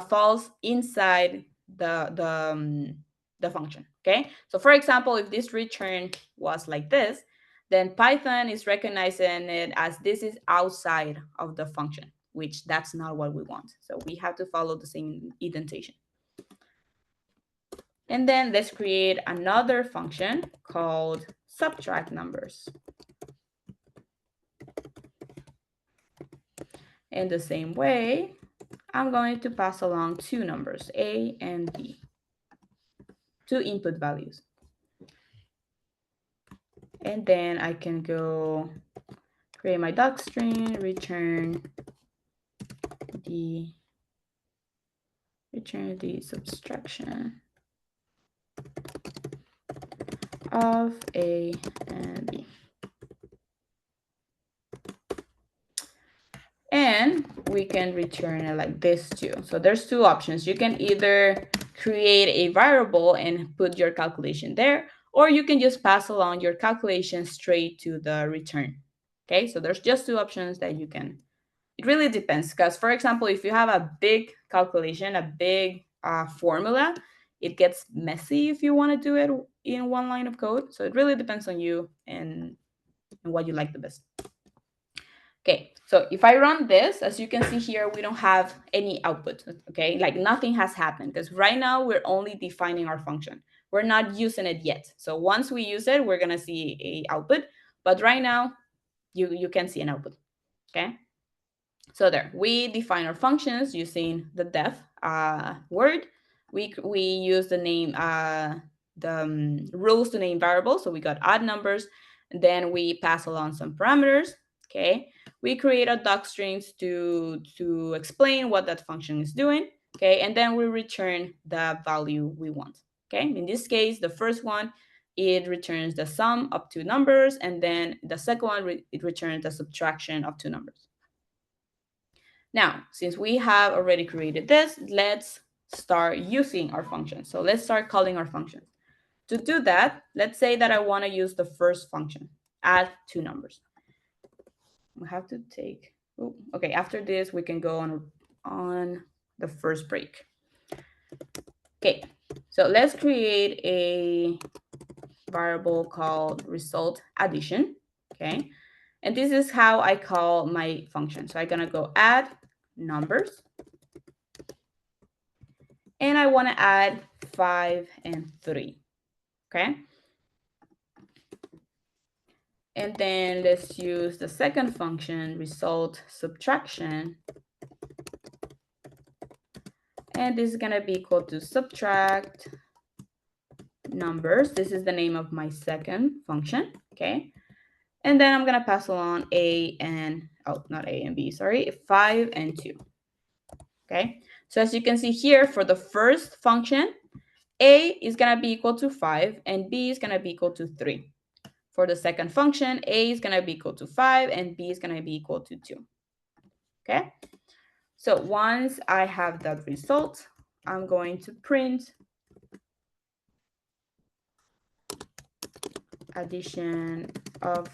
falls inside the function, okay? So for example, if this return was like this, then Python is recognizing it as this is outside of the function, which that's not what we want. So we have to follow the same indentation. And then let's create another function called subtract numbers. In the same way, I'm going to pass along 2 numbers, A and B, 2 input values. And then I can go create my doc string, return the subtraction of A and B. And we can return it like this too. So there's two options. You can either create a variable and put your calculation there, or you can just pass along your calculation straight to the return. Okay, so there's just two options that you can. It really depends, because for example, if you have a big calculation, a big formula, it gets messy if you want to do it in one line of code. So it really depends on you and what you like the best. Okay, so if I run this, as you can see here, we don't have any output, okay? Like nothing has happened, because right now we're only defining our function. We're not using it yet. So once we use it, we're gonna see a output, but right now you can see an output, okay? So there, we define our functions using the def word. We use the name, rules to name variables. So we got odd numbers, and then we pass along some parameters, okay? We create a docstrings to explain what that function is doing, okay? And then we return the value we want, okay? In this case, the first one, it returns the sum of two numbers, and then the second one, it returns the subtraction of two numbers. Now, since we have already created this, let's start using our functions. So let's start calling our functions. To do that, let's say that I want to use the first function, add two numbers. We have to take, okay, after this, we can go on the first break. Okay, so let's create a variable called result addition, okay? And this is how I call my function. So I'm gonna go add numbers, and I want to add 5 and 3, okay? And then let's use the second function, result subtraction. And this is going to be equal to subtract numbers. This is the name of my second function, okay? And then I'm going to pass along a and, oh, not a and b, sorry, 5 and 2, okay? So as you can see here, for the first function, a is going to be equal to 5 and b is going to be equal to 3. For the second function, a is going to be equal to 5 and b is going to be equal to 2. Okay? So once I have that result, I'm going to print addition of,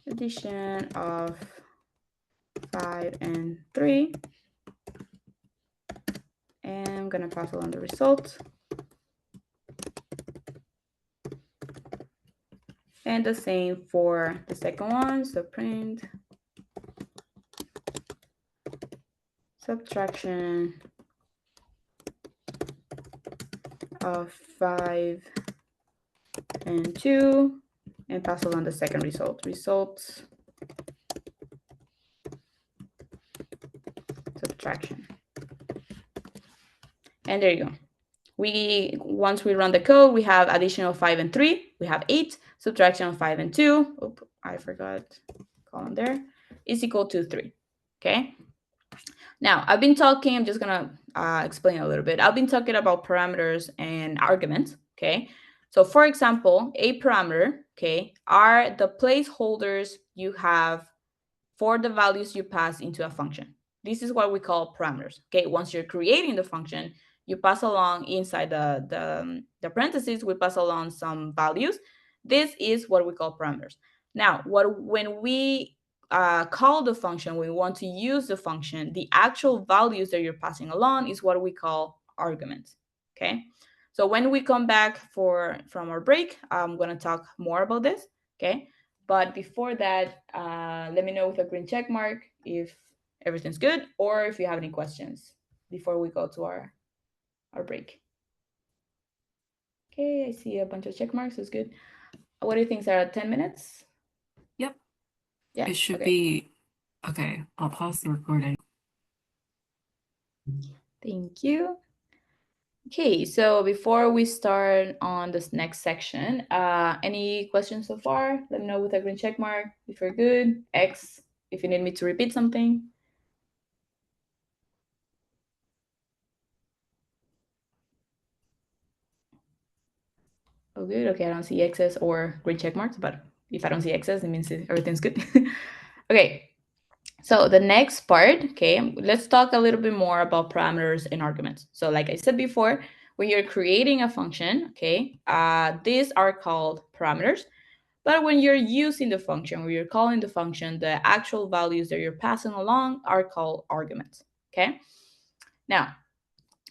addition of 5 and 3. And I'm going to pass along the result. And the same for the second one. So print subtraction of 5 and 2, and pass along the second result. Result subtraction. And there you go. Once we run the code, we have addition of 5 and 3. We have 8. Subtraction of 5 and 2. Oops, I forgot column there. Is equal to 3. Okay. Now, I've been talking, I'm just going to explain a little bit. I've been talking about parameters and arguments, okay? So, for example, a parameter, okay, are the placeholders you have for the values you pass into a function. This is what we call parameters, okay? Once you're creating the function, you pass along inside the parentheses, we pass along some values. This is what we call parameters. Now, when we call the function, we want to use the function, the actual values that you're passing along is what we call arguments, okay? So when we come back from our break, I'm going to talk more about this, okay? But before that, let me know with a green check mark if everything's good or if you have any questions before we go to our break. Okay, I see a bunch of check marks. That's good. What do you think, Sarah? 10 minutes? Yep. Yeah. It should okay. be okay. I'll pause the recording. Thank you. Okay, so before we start on this next section, any questions so far? Let me know with a green check mark if you're good. X if you need me to repeat something. Oh, good. Okay, I don't see X's or green check marks, but If I don't see X's, it means everything's good. Okay, so the next part, okay, let's talk a little bit more about parameters and arguments. So like I said before, when you're creating a function, okay, these are called parameters. But when you're using the function, when you're calling the function, the actual values that you're passing along are called arguments, okay? Now,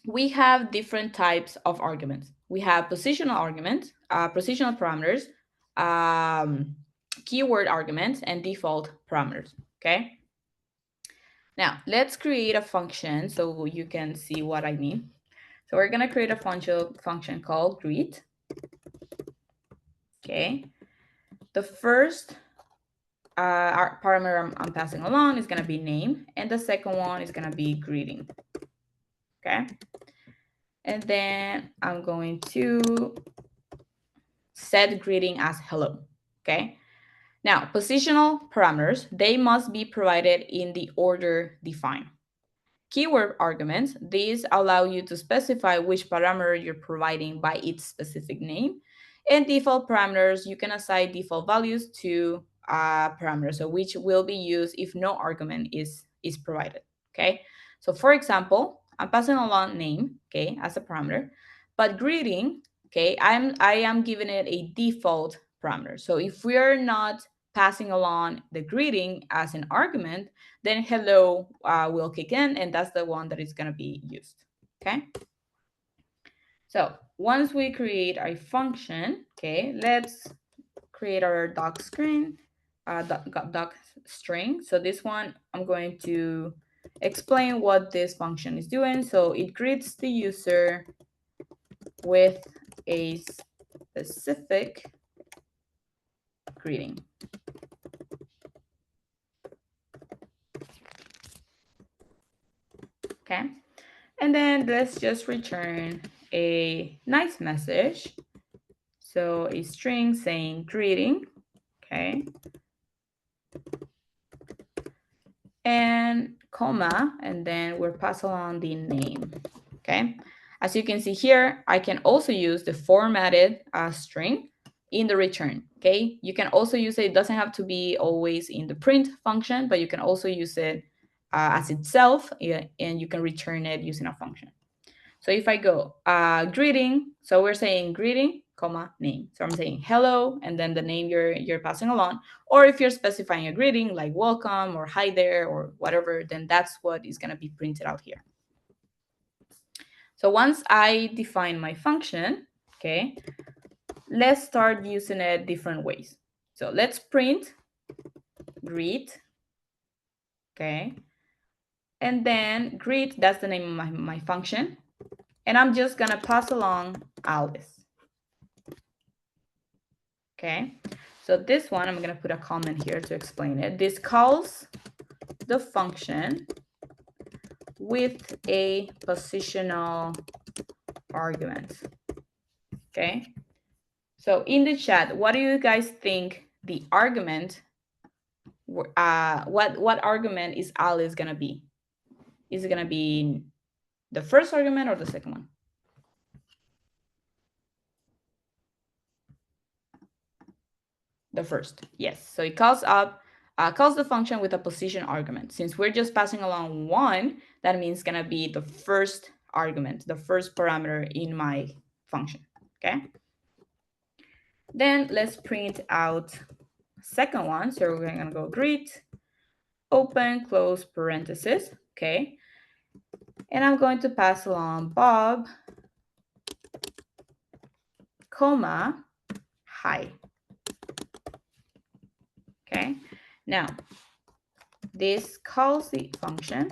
we have different types of arguments. We have positional arguments, positional parameters, keyword arguments, and default parameters, okay? Now, let's create a function so you can see what I mean. So we're gonna create a function called greet, okay? The first our parameter I'm passing along is going to be name, and the second one is going to be greeting. Okay. And then I'm going to set greeting as hello. Okay. Now, positional parameters, they must be provided in the order defined. Keyword arguments, these allow you to specify which parameter you're providing by its specific name. And default parameters, you can assign default values to parameters, so which will be used if no argument is provided, okay? So for example, I'm passing along name, okay, as a parameter, but greeting, okay, I am giving it a default parameter. So if we're not passing along the greeting as an argument, then hello will kick in, and that's the one that is going to be used, okay? So once we create a function, okay, let's create our doc screen, doc string. So this one, I'm going to explain what this function is doing. So it greets the user with a specific greeting. Okay. And then let's just return a nice message. So a string saying greeting, okay, and comma, and then we're passing along the name, okay. As you can see here, I can also use the formatted string in the return, okay. You can also use it, it doesn't have to be always in the print function, but you can also use it as itself, and you can return it using a function. So if I go greeting, so we're saying greeting, comma, name. So I'm saying hello, and then the name you're passing along. Or if you're specifying a greeting like welcome or hi there or whatever, then that's what is going to be printed out here. So once I define my function, okay, let's start using it different ways. So let's print greet, okay, and then greet, that's the name of my function. And I'm just going to pass along Alice. Okay, so this one, I'm going to put a comment here to explain it. This calls the function with a positional argument. Okay, so in the chat, what do you guys think the argument, what argument is Alice going to be? Is it going to be the first argument or the second one? The first, yes. So it calls the function with a position argument. Since we're just passing along one, that means it's gonna be the first argument, the first parameter in my function, okay? Then let's print out second one. So we're gonna go greet, open, close parenthesis, okay? And I'm going to pass along Bob, comma, hi. Okay, now this calls the function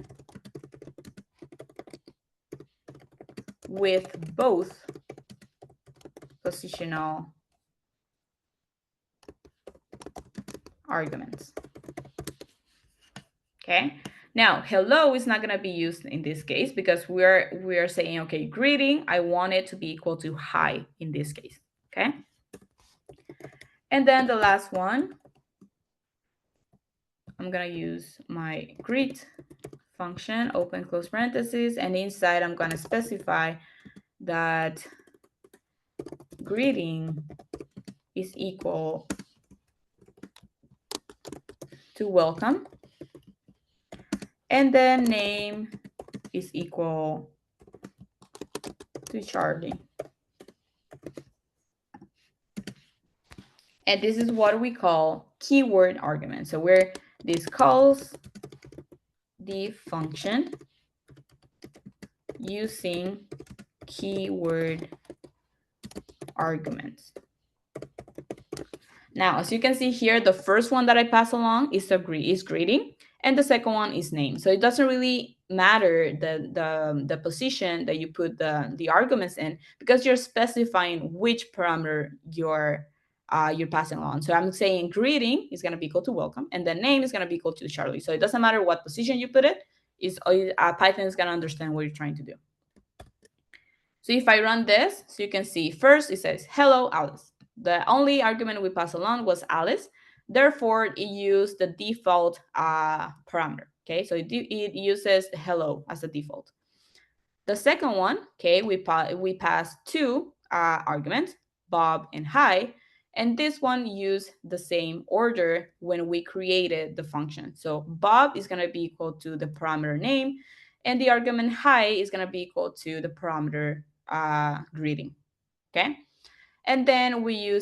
with both positional arguments. Okay, now hello is not going to be used in this case because we're saying, okay, greeting, I want it to be equal to hi in this case. Okay, and then the last one, I'm going to use my greet function, open close parentheses, and inside I'm going to specify that greeting is equal to welcome. And then name is equal to Charlie. And this is what we call keyword argument. So where this calls the function using keyword arguments. Now, as you can see here, the first one that I pass along is greeting, and the second one is name. So it doesn't really matter the position that you put the arguments in, because you're specifying which parameter you're passing along. So I'm saying greeting is going to be equal to welcome, and then name is going to be equal to Charlie. So it doesn't matter what position you put it, Python is going to understand what you're trying to do. So if I run this, so you can see first it says, hello, Alice. The only argument we passed along was Alice. Therefore, it used the default parameter. Okay, so it uses hello as the default. The second one, okay, we passed two arguments, Bob and hi. And this one used the same order when we created the function. So Bob is going to be equal to the parameter name, and the argument hi is going to be equal to the parameter greeting. Okay. And then we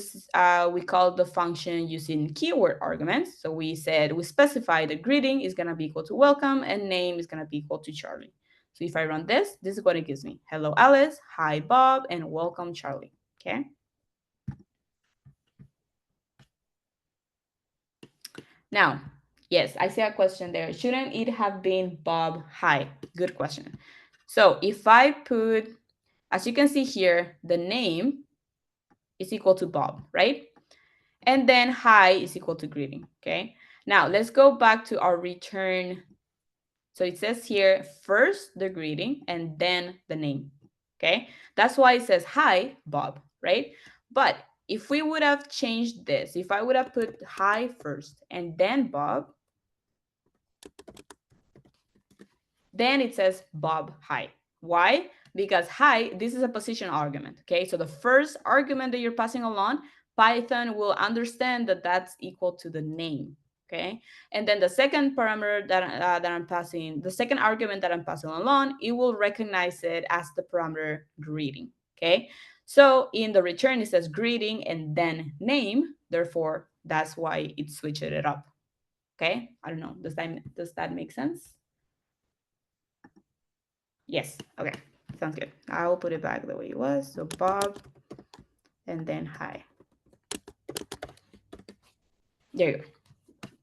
called the function using keyword arguments. So we specify the greeting is going to be equal to welcome, and name is going to be equal to Charlie. So if I run this is what it gives me. Hello, Alice. Hi, Bob. And welcome, Charlie. Okay. Now, yes, I see a question there. Shouldn't it have been Bob? Hi. Good question. So if I put, as you can see here, the name is equal to Bob, right? And then hi is equal to greeting, okay? Now, let's go back to our return. So it says here, first the greeting and then the name, okay? That's why it says hi, Bob, right? But if we would have changed this, if I would have put hi first and then Bob, then it says Bob, hi. Why? Because hi, this is a position argument, okay? So the first argument that you're passing along, Python will understand that that's equal to the name, okay? And then the second parameter that I'm passing, the second argument that I'm passing along, it will recognize it as the parameter greeting, okay? So in the return, it says greeting and then name. Therefore, that's why it switched it up, okay? I don't know. Does that make sense? Yes. Okay. Sounds good. I will put it back the way it was. So Bob and then hi. There you go.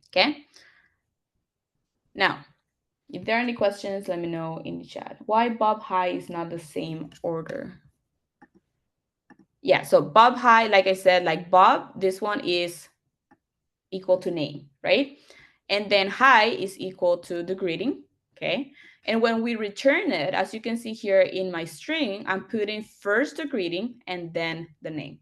Okay. Now, if there are any questions, let me know in the chat. Why Bob hi is not the same order? Yeah. So Bob hi, like I said, like Bob, this one is equal to name, right? And then hi is equal to the greeting. Okay. And when we return it, as you can see here in my string, I'm putting first the greeting and then the name.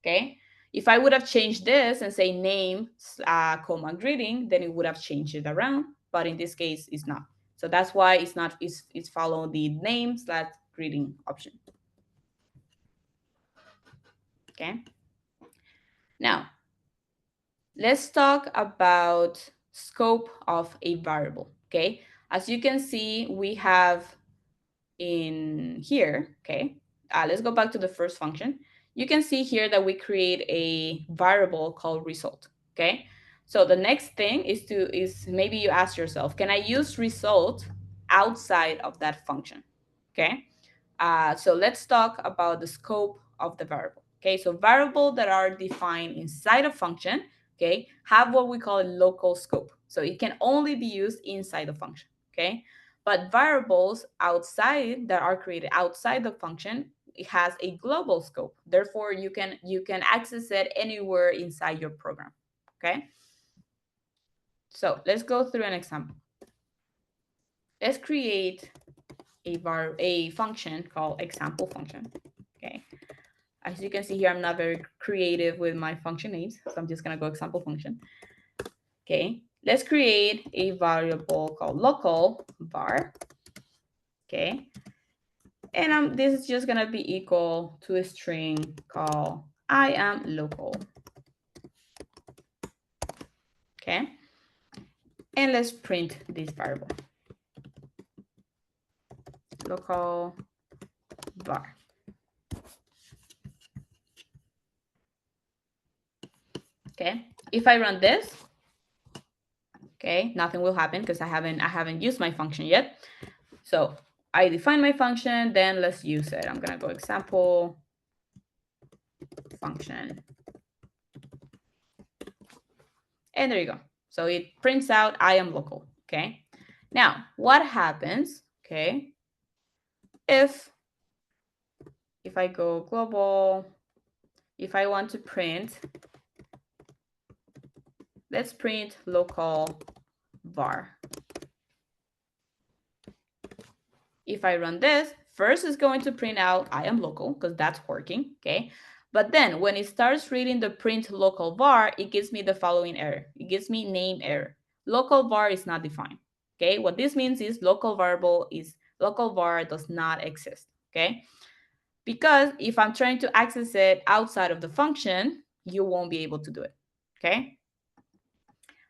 Okay. If I would have changed this and say name, comma greeting, then it would have changed it around. But in this case, it's not. So that's why it's following the name / greeting option. Okay. Now, let's talk about scope of a variable. Okay. As you can see, we have in here, okay, let's go back to the first function. You can see here that we create a variable called result, okay? So the next thing is maybe you ask yourself, can I use result outside of that function, okay? So let's talk about the scope of the variable, okay? So variables that are defined inside a function, okay, have what we call a local scope. So it can only be used inside the function, okay? But variables outside that are created outside the function, it has a global scope. Therefore, you can access it anywhere inside your program. Okay. So let's go through an example. Let's create a function called example function. Okay. As you can see here, I'm not very creative with my function names, so I'm just gonna go example function. Okay. Let's create a variable called local var. Okay. And this is just gonna be equal to a string called I am local. Okay. And let's print this variable. Local var. Okay, if I run this, okay, nothing will happen because I haven't used my function yet. So I define my function, then let's use it. I'm gonna go example function. And there you go. So it prints out I am local. Okay. Now what happens, okay, if I go global, if I want to print, let's print local var. If I run this, first it's going to print out I am local because that's working, okay? But then when it starts reading the print local var, it gives me the following error. It gives me name error. Local var is not defined, okay? What this means is local var does not exist, okay? Because if I'm trying to access it outside of the function, you won't be able to do it, okay?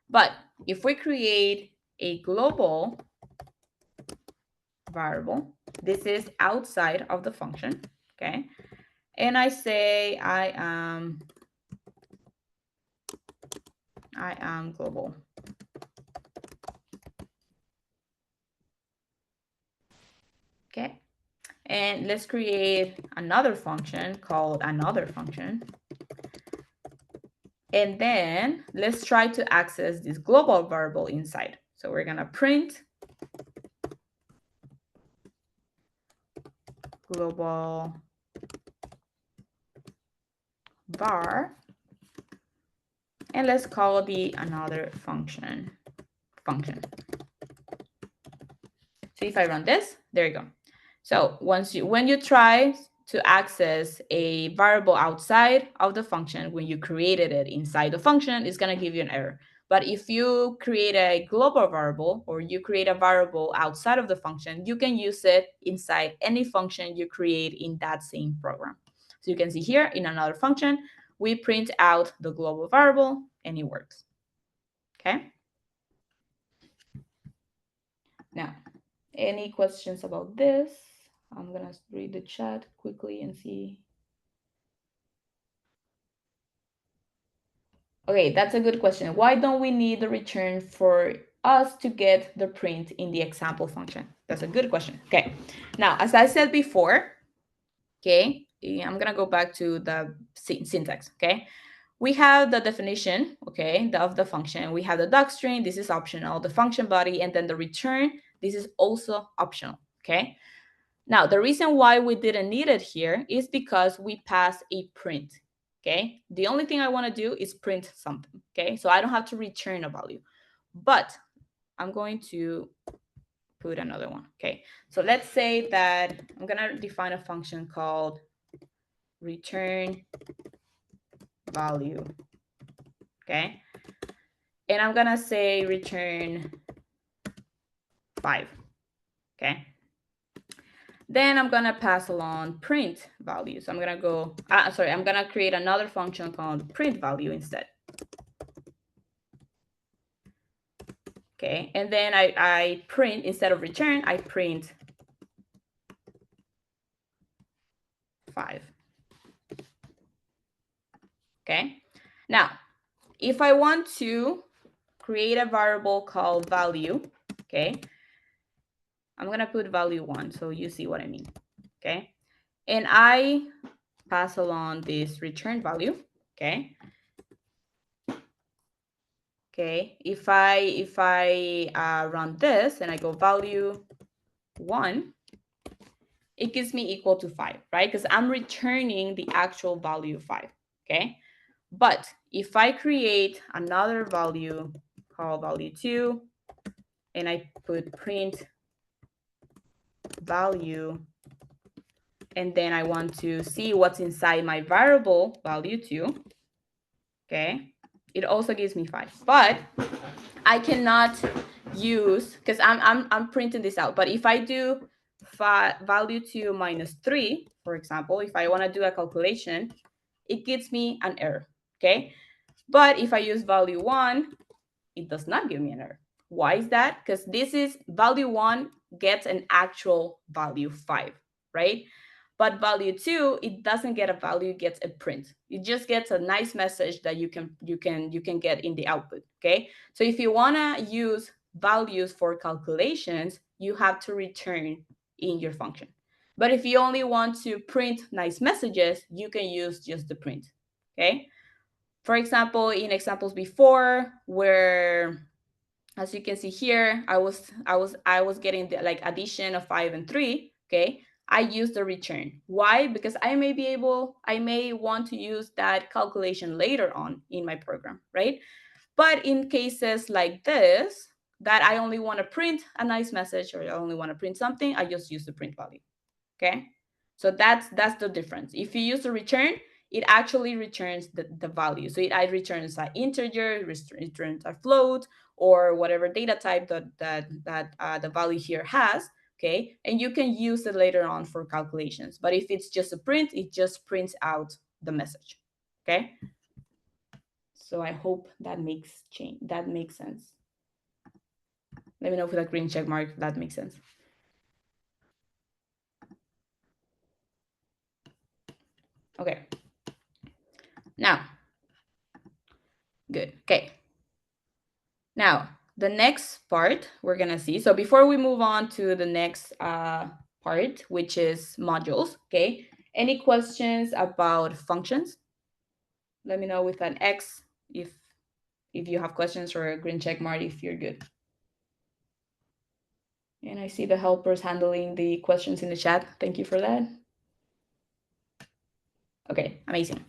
But if we create a global variable, this is outside of the function, okay? And I say I am global. Okay. And let's create another function called another function. And then let's try to access this global variable inside. So we're gonna print global var, and let's call the another function. So if I run this, there you go. So when you try to access a variable outside of the function, when you created it inside the function, it's going to give you an error. But if you create a global variable or you create a variable outside of the function, you can use it inside any function you create in that same program. So you can see here in another function, we print out the global variable and it works. Okay. Now, any questions about this? I'm gonna read the chat quickly and see. Okay, that's a good question. Why don't we need the return for us to get the print in the example function? That's a good question. Okay, now, as I said before, okay, I'm gonna go back to the syntax, okay? We have the definition, okay, of the function. We have the docstring, this is optional, the function body, and then the return, this is also optional, okay? Now, the reason why we didn't need it here is because we pass a print, okay? The only thing I want to do is print something, okay? So I don't have to return a value, but I'm going to put another one, okay? So let's say that I'm going to define a function called return value, okay? And I'm going to say return 5, okay? Then I'm gonna pass along print value. So I'm gonna go, I'm gonna create another function called print value instead. Okay, and then I print, instead of return, I print 5. Okay, now, if I want to create a variable called value, okay, I'm gonna put value 1 so you see what I mean, okay? And I pass along this return value, okay? Okay, if I run this and I go value 1, it gives me equal to 5, right? Because I'm returning the actual value 5, okay? But if I create another value called value 2 and I put print value, and then I want to see what's inside my variable value 2, okay? It also gives me 5, but I cannot use, because I'm printing this out, but if I do value 2 minus 3, for example, if I want to do a calculation, it gives me an error, okay? But if I use value 1, it does not give me an error. Why is that? Because this is value 1 gets an actual value 5, right? But value 2, it doesn't get a value, it gets a print. It just gets a nice message that you can get in the output, okay? So if you want to use values for calculations, you have to return in your function. But if you only want to print nice messages, you can use just the print, okay? For example, in examples before, where, as you can see here, I was getting the like addition of 5 and 3, okay? I use the return. Why? Because I may want to use that calculation later on in my program, right? But in cases like this, that I only want to print a nice message, or I only want to print something, I just use the print value, okay? So that's the difference. If you use the return, it actually returns the value. So it returns an integer, it returns a float, or whatever data type that the value here has, okay? And you can use it later on for calculations. But if it's just a print, it just prints out the message, okay? So I hope that makes sense. Let me know with a green check mark if that makes sense. Okay. Now, good. Okay. Now, the next part we're going to see. So before we move on to the next part, which is modules, okay? Any questions about functions? Let me know with an X if you have questions, or a green check mark if you're good. And I see the helpers handling the questions in the chat. Thank you for that. Okay, amazing.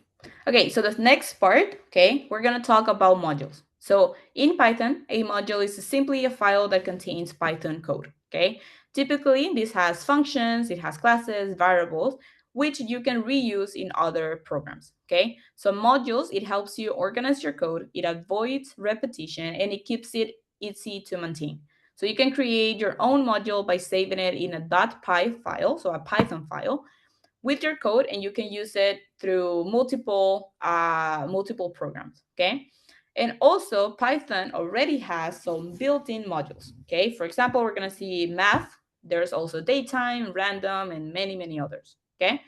Okay, so the next part, okay, we're going to talk about modules. So in Python, a module is simply a file that contains Python code, okay? Typically, this has functions, it has classes, variables, which you can reuse in other programs, okay? So modules, it helps you organize your code, it avoids repetition, and it keeps it easy to maintain. So you can create your own module by saving it in a .py file, so a Python file, with your code, and you can use it through multiple programs, okay? And also, Python already has some built-in modules, okay? For example, we're gonna see math. There's also datetime, random, and many, many others, okay?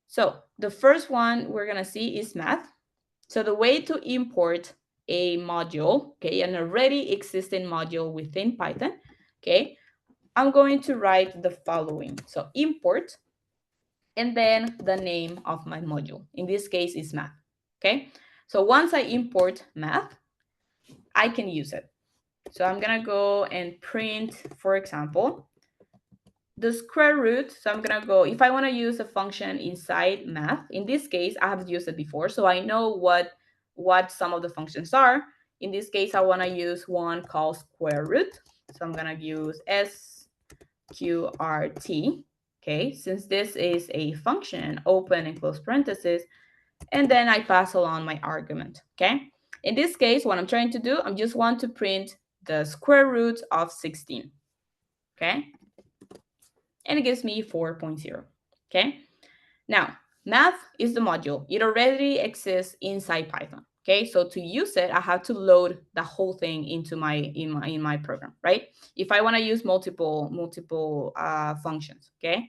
So the first one we're gonna see is math. So the way to import a module, okay, an already existing module within Python, okay, I'm going to write the following. So import, and then the name of my module. In this case, is math, okay? So once I import math, I can use it. So I'm gonna go and print, for example, the square root. So I'm gonna go, if I wanna use a function inside math, in this case, I have used it before, so I know what some of the functions are. In this case, I wanna use one called square root. So I'm gonna use sqrt. Okay, since this is a function, open and close parentheses, and then I pass along my argument, okay? In this case, what I'm trying to do, I just want to print the square root of 16, okay? And it gives me 4.0, okay? Now, math is the module. It already exists inside Python, okay? So to use it, I have to load the whole thing into in my program, right? If I want to use multiple functions, okay?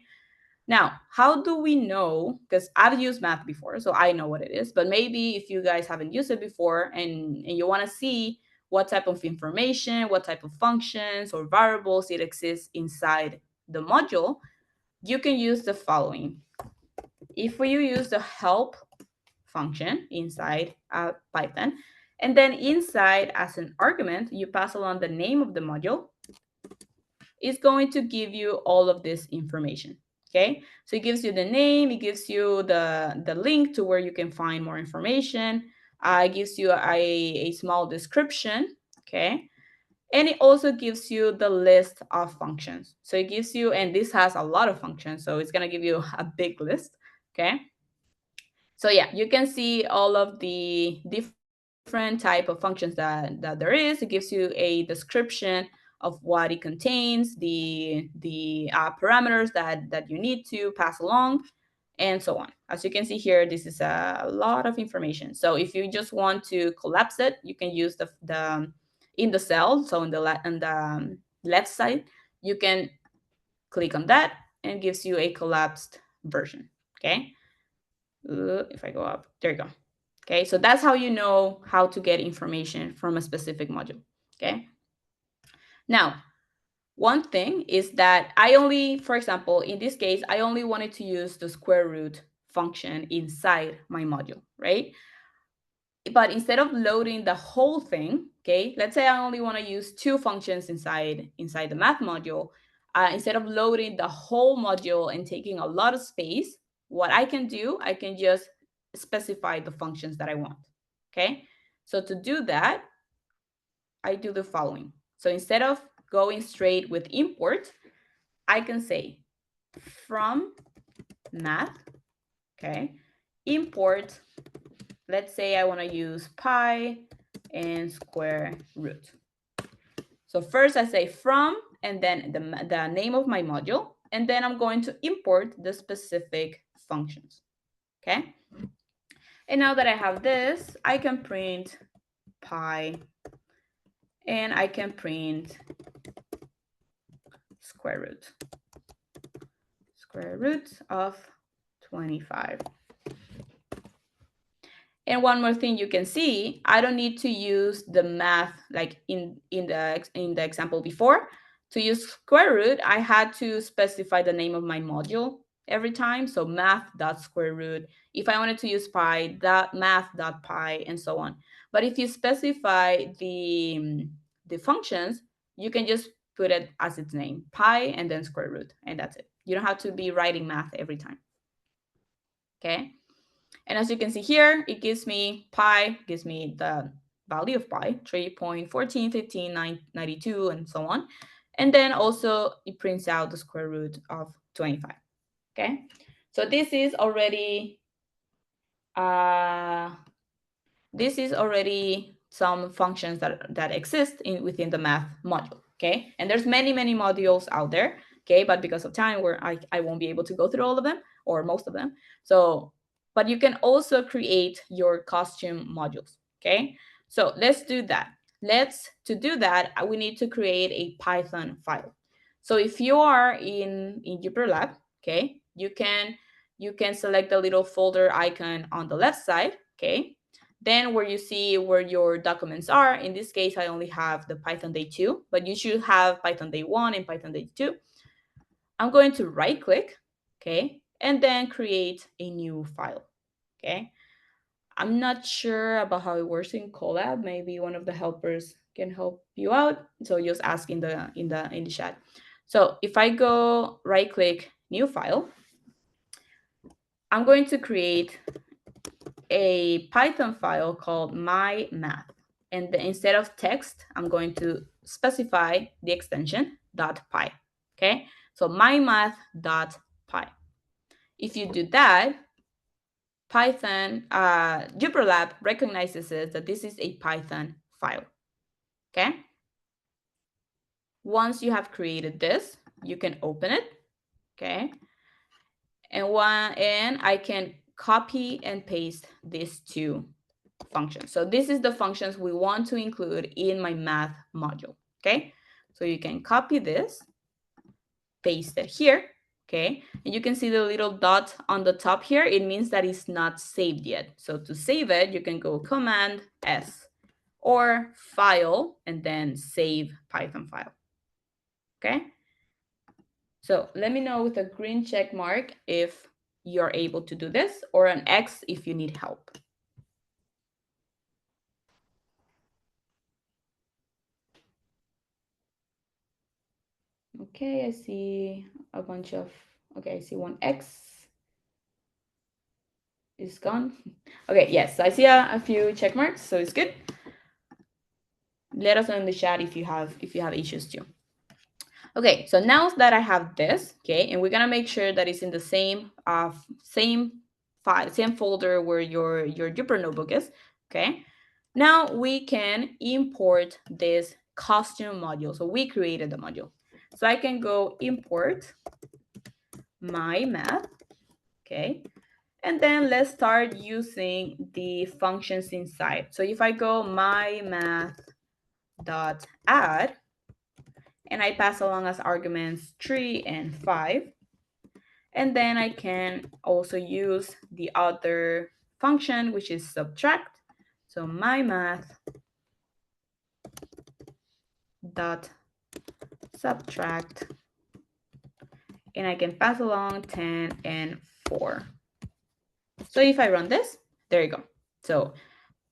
Now, how do we know? Because I've used math before, so I know what it is. But maybe if you guys haven't used it before and you want to see what type of information, what type of functions or variables it exists inside the module, you can use the following. If you use the help function inside Python, and then inside as an argument, you pass along the name of the module, it's going to give you all of this information. Okay, so it gives you the name, it gives you the link to where you can find more information. It gives you a small description, okay? And it also gives you the list of functions. So it gives you, and this has a lot of functions, so it's gonna give you a big list, okay? So yeah, you can see all of the different type of functions that there is. It gives you a description of what it contains, the parameters that you need to pass along, and so on. As you can see here, this is a lot of information. So if you just want to collapse it, you can use in the cell, so on the left side, you can click on that and it gives you a collapsed version. Okay. If I go up, there you go. Okay, so that's how you know how to get information from a specific module. Okay. Now, one thing is that I only, for example, in this case, I only wanted to use the square root function inside my module, right? But instead of loading the whole thing, okay, let's say I only want to use 2 functions inside the math module. Instead of loading the whole module and taking a lot of space, what I can do, I can just specify the functions that I want. Okay, so to do that, I do the following. So instead of going straight with import, I can say from math, okay, import, let's say I want to use pi and square root. So first I say from, and then the name of my module, and then I'm going to import the specific functions. Okay. And now that I have this, I can print pi and I can print square root of 25. And one more thing you can see, I don't need to use the math like in the example before. To use square root, I had to specify the name of my module every time. So math.square root. If I wanted to use pi, that math.pi, and so on. But if you specify the functions, you can just put it as its name, pi and then square root, and that's it. You don't have to be writing math every time. Okay. And as you can see here, it gives me pi, gives me the value of pi, 3.141592, and so on. And then also it prints out the square root of 25. Okay, so this is already some functions that exist within the math module. Okay, and there's many modules out there. Okay, but because of time, I won't be able to go through all of them or most of them. So, but you can also create your costume modules. Okay, so let's do that. To do that, we need to create a Python file. So if you are in Jupyter Lab, okay, you can select the little folder icon on the left side. Okay, then where you see where your documents are, in this case, I only have the Python day 2, but you should have Python day 1 and Python day 2. I'm going to right click, okay, and then create a new file, okay. I'm not sure about how it works in Colab. Maybe one of the helpers can help you out. So just ask in the chat. So if I go right click, new file, I'm going to create a Python file called my math. And instead of text, I'm going to specify the extension .py. Okay, so mymath.py. If you do that, Python, Jupyter Lab recognizes it that this is a Python file. Okay. Once you have created this, you can open it. Okay. And I can copy and paste these 2 functions. So this is the functions we want to include in my math module. Okay. So you can copy this, paste it here. Okay, and you can see the little dot on the top here. It means that it's not saved yet. So to save it, you can go Command S or File and then Save Python file. Okay, so let me know with a green check mark if you're able to do this, or an X if you need help. Okay, I see a bunch of, okay, I see one X is gone. Okay, yes, I see a few check marks, so it's good. Let us know in the chat if you have issues too. Okay, so now that I have this, okay, and we're gonna make sure that it's in the same file, same folder where your Jupyter notebook is. Okay, now we can import this costume module. So we created the module. So I can go import my math. Okay, and then let's start using the functions inside. So if I go my math dot add, and I pass along as arguments 3 and 5. And then I can also use the other function, which is subtract. So my math dot subtract, and I can pass along 10 and 4. So if I run this, there you go. So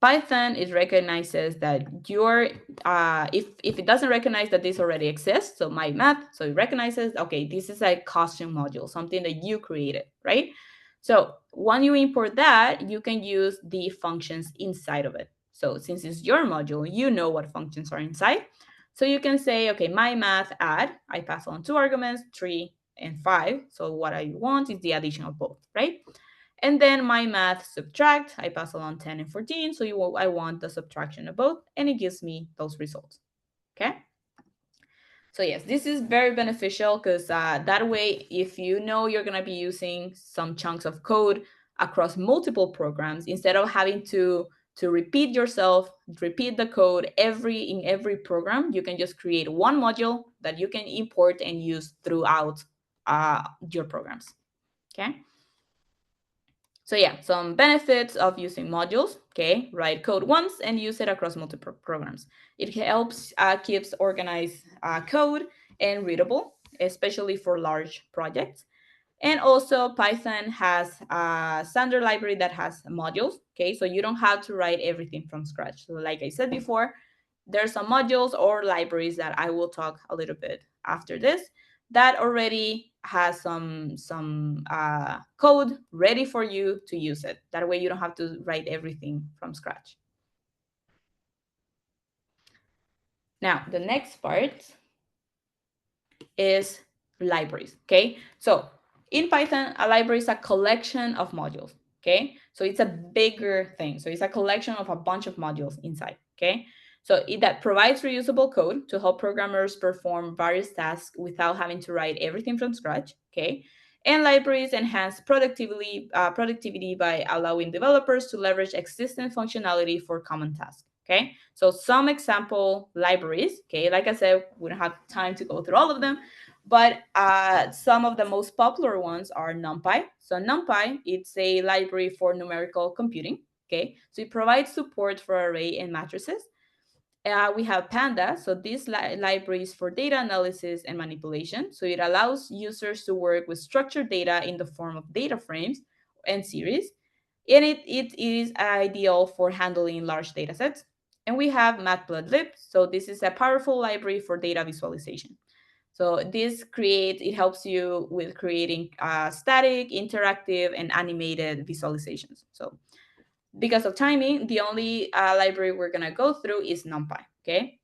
Python, it recognizes that if it doesn't recognize that this already exists, so my math, so it recognizes, okay, this is a custom module, something that you created, right? So when you import that, you can use the functions inside of it. So since it's your module, you know what functions are inside. So you can say, okay, my math add, I pass on 2 arguments, 3 and 5. So what I want is the addition of both, right? And then my math subtract, I pass along 10 and 14. So I want the subtraction of both, and it gives me those results. Okay. So yes, this is very beneficial because that way, if you know you're going to be using some chunks of code across multiple programs, instead of having to repeat the code in every program, you can just create one module that you can import and use throughout your programs. Okay. So yeah, some benefits of using modules. Okay, write code once and use it across multiple programs. It helps keeps organized code and readable, especially for large projects. And also Python has a standard library that has modules. Okay, so you don't have to write everything from scratch. So like I said before, there's some modules or libraries that I will talk a little bit after this that already has some code ready for you to use it. That way you don't have to write everything from scratch. Now, the next part is libraries, okay? So in Python, a library is a collection of modules, okay? So it's a bigger thing. So it's a collection of a bunch of modules inside, okay? So that provides reusable code to help programmers perform various tasks without having to write everything from scratch, okay? And libraries enhance productivity by allowing developers to leverage existing functionality for common tasks, okay? So some example libraries, okay, like I said, we don't have time to go through all of them, but some of the most popular ones are NumPy. So NumPy, it's a library for numerical computing, okay? So it provides support for array and matrices. We have Panda. So this library is for data analysis and manipulation. So it allows users to work with structured data in the form of data frames and series. And it is ideal for handling large data sets. And we have Matplotlib. So this is a powerful library for data visualization. So it helps you with creating static, interactive, and animated visualizations. So because of timing, the only library we're gonna go through is NumPy, okay?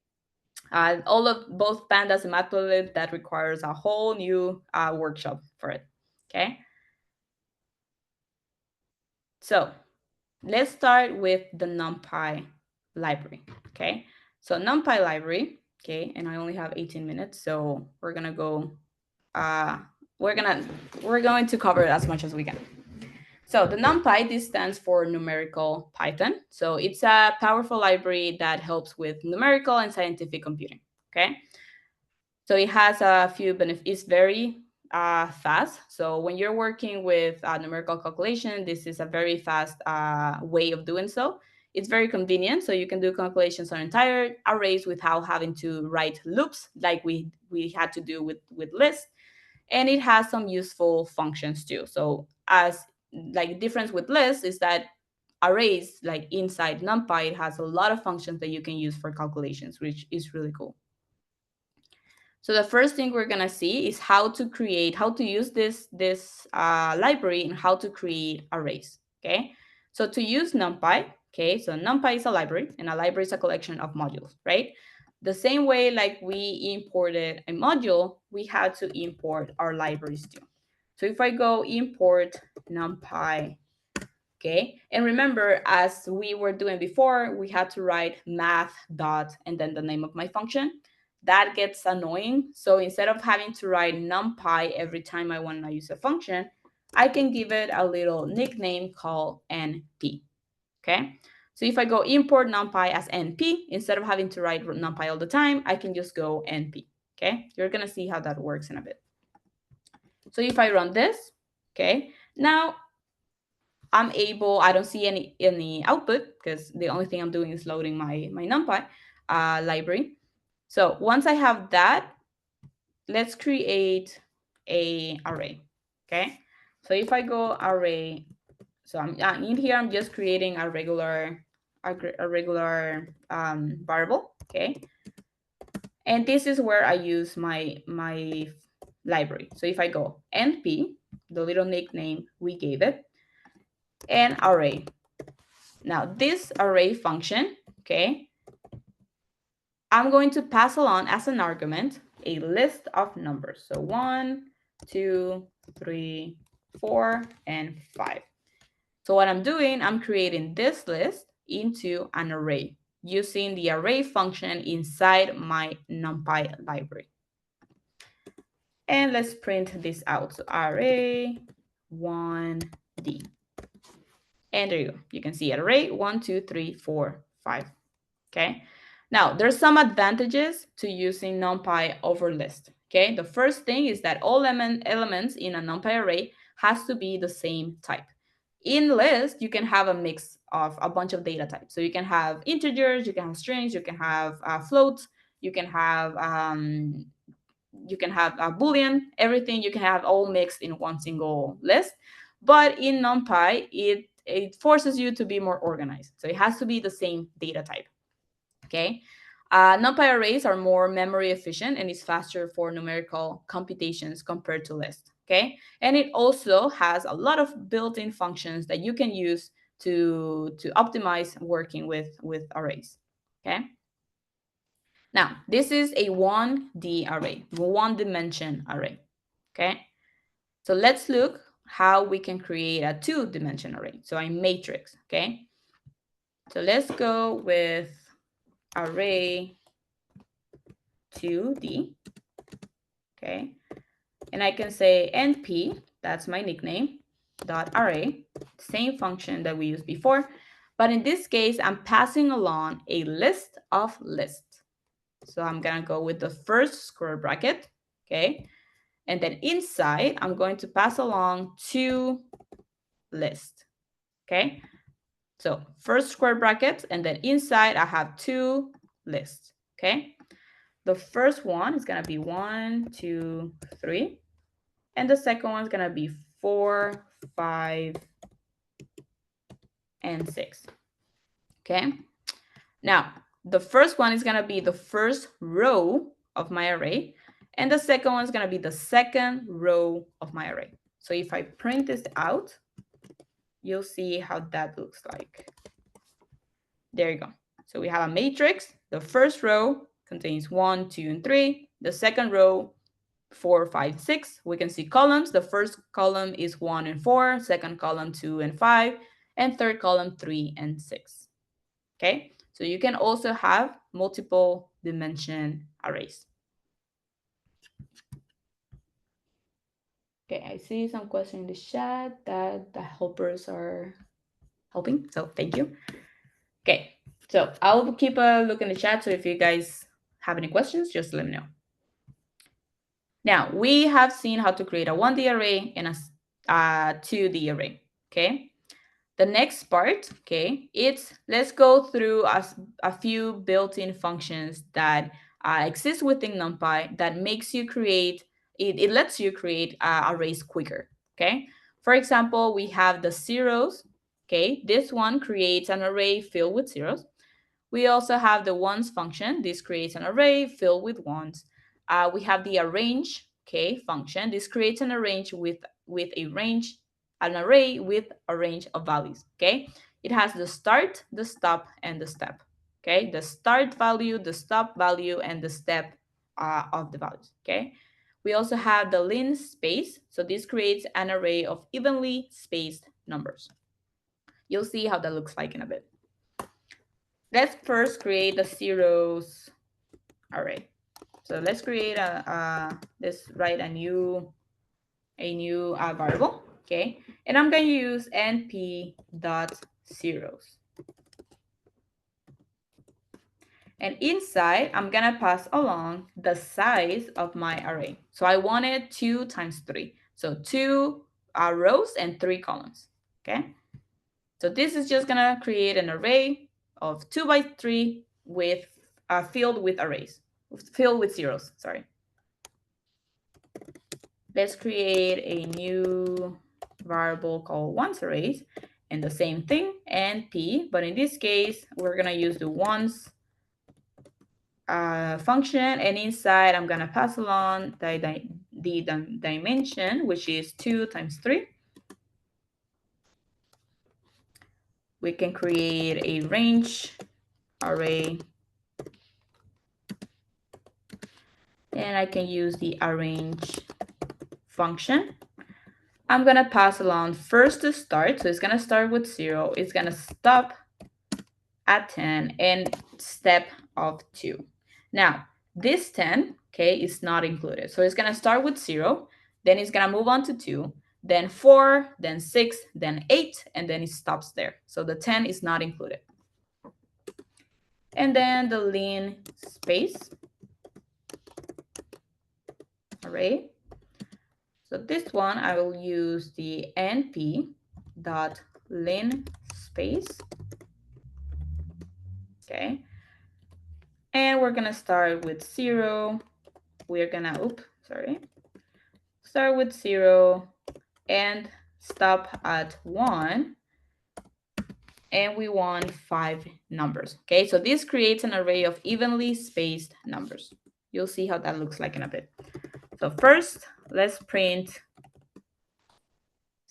All of both Pandas and Matplotlib, that requires a whole new workshop for it, okay? So let's start with the NumPy library, okay? So NumPy library, okay, and I only have 18 minutes, so we're gonna go, we're going to cover as much as we can. So the NumPy, this stands for numerical Python. So it's a powerful library that helps with numerical and scientific computing, okay? So it has a few benefits. It's very fast. So when you're working with numerical calculation, this is a very fast way of doing so. It's very convenient. So you can do calculations on entire arrays without having to write loops like we had to do with lists. And it has some useful functions too. So as like difference with lists is that arrays, like inside NumPy, it has a lot of functions that you can use for calculations, which is really cool. So the first thing we're gonna see is how to use this library and how to create arrays, okay? So to use NumPy, okay, so NumPy is a library, and a library is a collection of modules, right? The same way like we imported a module, we had to import our libraries too. So if I go import NumPy, okay, and remember, as we were doing before, we had to write math dot and then the name of my function. That gets annoying. So instead of having to write NumPy every time I want to use a function, I can give it a little nickname called NP. Okay, So if I go import numpy as np, instead of having to write numpy all the time, I can just go np, okay? You're gonna see how that works in a bit. So if I run this, okay, now I'm able, I don't see any output because the only thing I'm doing is loading my numpy library. So once I have that, let's create a array, okay? So if I go array, so I'm in here, I'm just creating a regular variable, okay? And this is where I use my library. So if I go np, the little nickname we gave it, and array. Now this array function, okay, I'm going to pass along as an argument a list of numbers. So 1, 2, 3, 4, and 5. So what I'm doing, I'm creating this list into an array using the array function inside my NumPy library. And let's print this out. So array 1D. And there you go. You can see it, array 1, 2, 3, 4, 5. Okay. Now, there's some advantages to using NumPy over list. Okay. The first thing is that all elements in a NumPy array has to be the same type. In list, you can have a mix of a bunch of data types. So you can have integers, you can have strings, you can have floats, you can have a Boolean, everything you can have all mixed in one single list. But in NumPy, it forces you to be more organized. So it has to be the same data type. Okay. NumPy arrays are more memory efficient and it's faster for numerical computations compared to list. Okay. And it also has a lot of built-in functions that you can use to optimize working with arrays. Okay. Now, this is a 1D array, one dimension array. Okay. So let's look how we can create a 2-dimension array. So a matrix. Okay. So let's go with array 2D, okay? And I can say np, that's my nickname, dot array, same function that we used before. But in this case, I'm passing along a list of lists. So I'm gonna go with the first square bracket, okay? And then inside, I'm going to pass along 2 lists, okay? So first square bracket, and then inside I have 2 lists, okay? The first one is going to be 1, 2, 3. And the second one is going to be 4, 5, and 6. Okay. Now, the first one is going to be the first row of my array. And the second one is going to be the second row of my array. So if I print this out, you'll see how that looks like. There you go. So we have a matrix. The first row contains 1, 2, and 3. The second row, 4, 5, 6. We can see columns. The first column is 1 and 4. Second column, 2 and 5. And third column, 3 and 6. Okay, so you can also have multiple dimension arrays. Okay, I see some questions in the chat that the helpers are helping. So thank you. Okay. So I'll keep a look in the chat. So if you guys have any questions, just let me know. Now, we have seen how to create a 1D array and a 2D array, okay? The next part, okay, let's go through a few built-in functions that exist within NumPy that makes you create, it lets you create arrays quicker, okay? For example, we have the zeros, okay? This one creates an array filled with zeros. We also have the ones function. This creates an array filled with ones. We have the arrange, okay, function. This creates an arrange with a range, an array with a range of values, okay? It has the start, the stop, and the step, okay? The start value, the stop value, and the step of the values, okay? We also have the linspace. So this creates an array of evenly spaced numbers. You'll see how that looks like in a bit. Let's first create the zeros array. So let's create let's write a new variable, okay? And I'm going to use np.zeros. And inside, I'm gonna pass along the size of my array. So I wanted 2 times 3. So 2 rows and 3 columns, okay? So this is just gonna create an array of 2 by 3 with filled with arrays, filled with zeros, sorry. Let's create a new variable called once arrays, and the same thing, np, but in this case, we're gonna use the once function, and inside I'm gonna pass along the dimension, which is 2 times 3. We can create a range array, and I can use the arrange function. I'm gonna pass along first to start, so it's gonna start with 0, it's gonna stop at 10, and step of 2. Now, this 10, okay, is not included. So it's gonna start with 0, then it's gonna move on to 2, then 4, then 6, then 8, and then it stops there. So the 10 is not included. And then the len space array. So this one, I will use the np dot len space. Okay. And we're gonna start with 0. We're gonna, start with 0 and stop at 1. And we want 5 numbers. Okay, so this creates an array of evenly spaced numbers. You'll see how that looks like in a bit. So first, let's print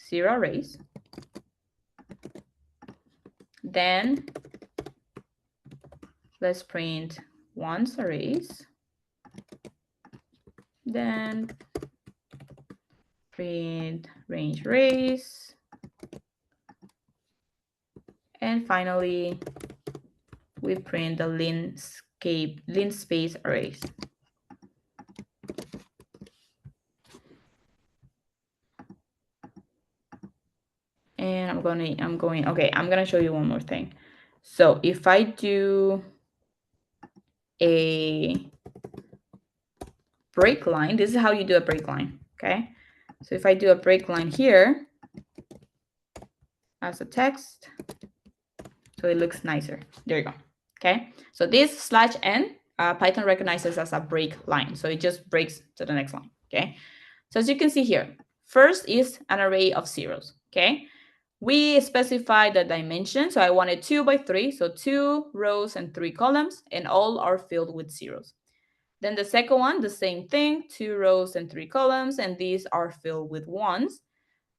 0 arrays. Then let's print ones arrays. Then print range arrays. And finally, we print the len space arrays. And I'm gonna show you one more thing. So if I do a break line, this is how you do a break line, okay? So if I do a break line here as a text, so it looks nicer. There you go, okay? So this /n, Python recognizes as a break line. So it just breaks to the next line, okay? So as you can see here, first is an array of zeros, okay? We specify the dimension. So I wanted 2 by 3, so 2 rows and 3 columns, and all are filled with zeros. Then the second one, the same thing, 2 rows and 3 columns, and these are filled with ones.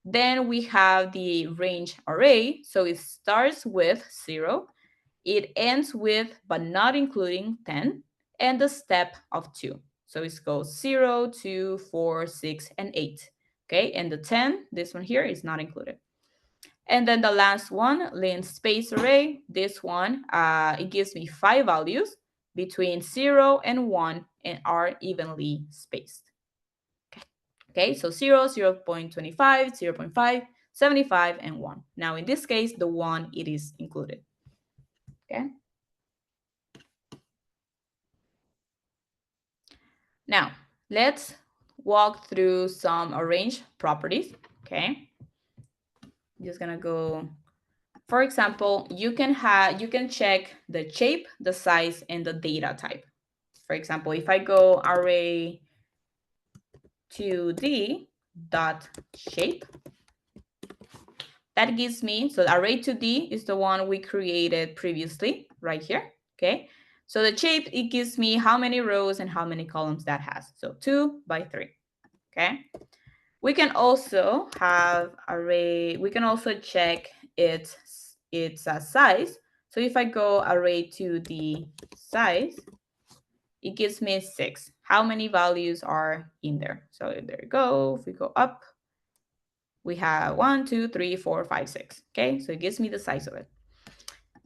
Then we have the range array. So it starts with 0, it ends with, but not including 10, and the step of 2. So it goes 0, 2, 4, 6, and 8. Okay, and the 10, this one here, is not included. And then the last one, len space array, this one, it gives me 5 values between 0 and 1 and are evenly spaced. Okay, so 0, 0 0.25, 0 0.5, 75, and 1. Now, in this case, the 1, it is included. Okay. Now, let's walk through some arrange properties, okay? I'm just gonna go, for example, you can check the shape, the size, and the data type. For example, if I go array 2D dot shape, that gives me, so array 2D is the one we created previously right here, okay? So the shape, it gives me how many rows and how many columns that has. So 2 by 3, okay? We can also have array, we can also check its size. So if I go array 2D size, it gives me 6. How many values are in there? So there you go. If we go up, we have 1, 2, 3, 4, 5, 6. Okay, so it gives me the size of it.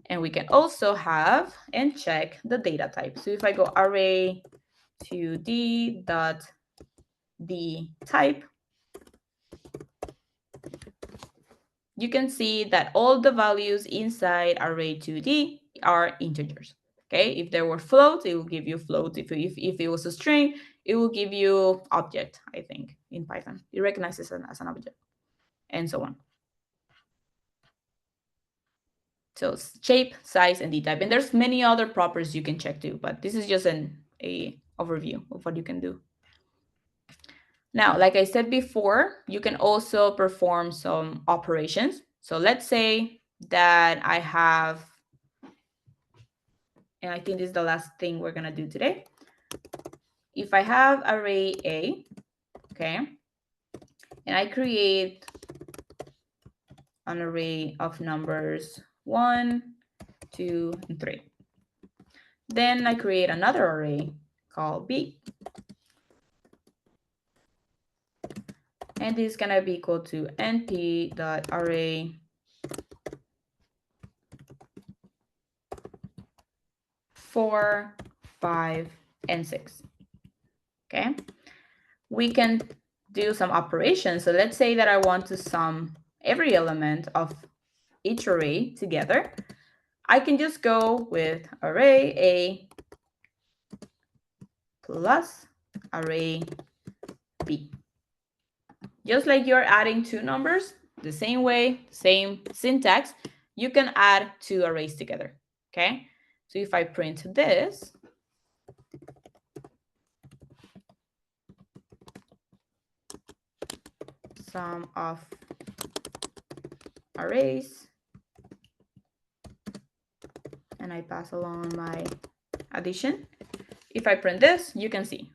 And we can also have and check the data type. So if I go array 2D dot D type, you can see that all the values inside array 2D are integers. Okay, if there were floats, it will give you float. If it was a string, it will give you object, I think, in Python. It recognizes it as an object, and so on. So shape, size, and dtype. And there's many other properties you can check too, but this is just a overview of what you can do. Now, like I said before, you can also perform some operations. So let's say that I have, and I think this is the last thing we're gonna do today. If I have array A, okay, and I create an array of numbers 1, 2, and 3. Then I create another array called B. And this is gonna be equal to np.array 4, 5, and 6. Okay, we can do some operations. So let's say that I want to sum every element of each array together. I can just go with array A plus array B. Just like you're adding two numbers, the same way, same syntax, you can add two arrays together, okay? So if I print this, sum of arrays, and I pass along my addition. If I print this, you can see.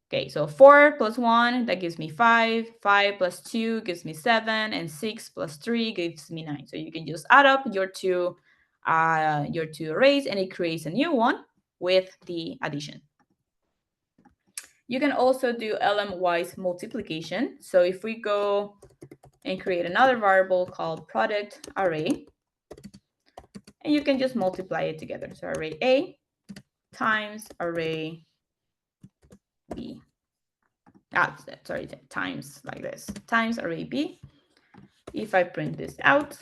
Okay, so 4 plus 1, that gives me 5. 5 plus 2 gives me 7. And 6 plus 3 gives me 9. So you can just add up your two arrays, and it creates a new one with the addition. You can also do lm-wise multiplication. So if we go and create another variable called product array, and you can just multiply it together. So array A times array B. Sorry, times like this, times array B. If I print this out,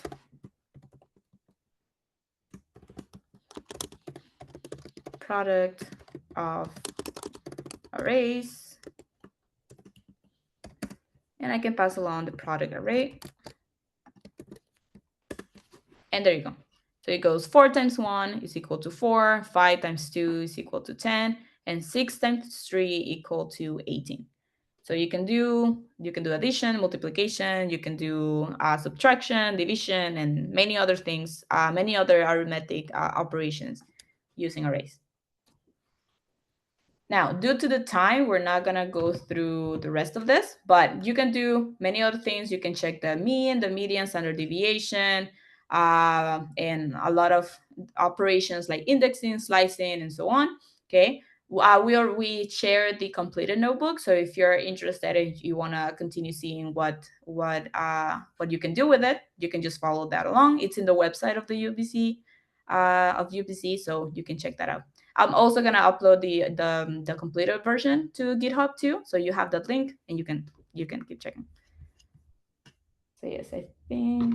product of arrays, and I can pass along the product array, and there you go. So it goes 4 times 1 is equal to 4, 5 times 2 is equal to 10, and 6 times 3 equal to 18. So you can do addition, multiplication, you can do subtraction, division, and many other things, many other arithmetic operations using arrays. Now, due to the time, we're not gonna go through the rest of this, but you can do many other things. You can check the mean, the median, standard deviation, and a lot of operations like indexing, slicing, and so on. Okay. We share the completed notebook, so if you're interested and you want to continue seeing what you can do with it, you can just follow that along. It's in the website of the UBC, so you can check that out. I'm also gonna upload the completed version to GitHub too, so you have that link and you can keep checking. So yes, I think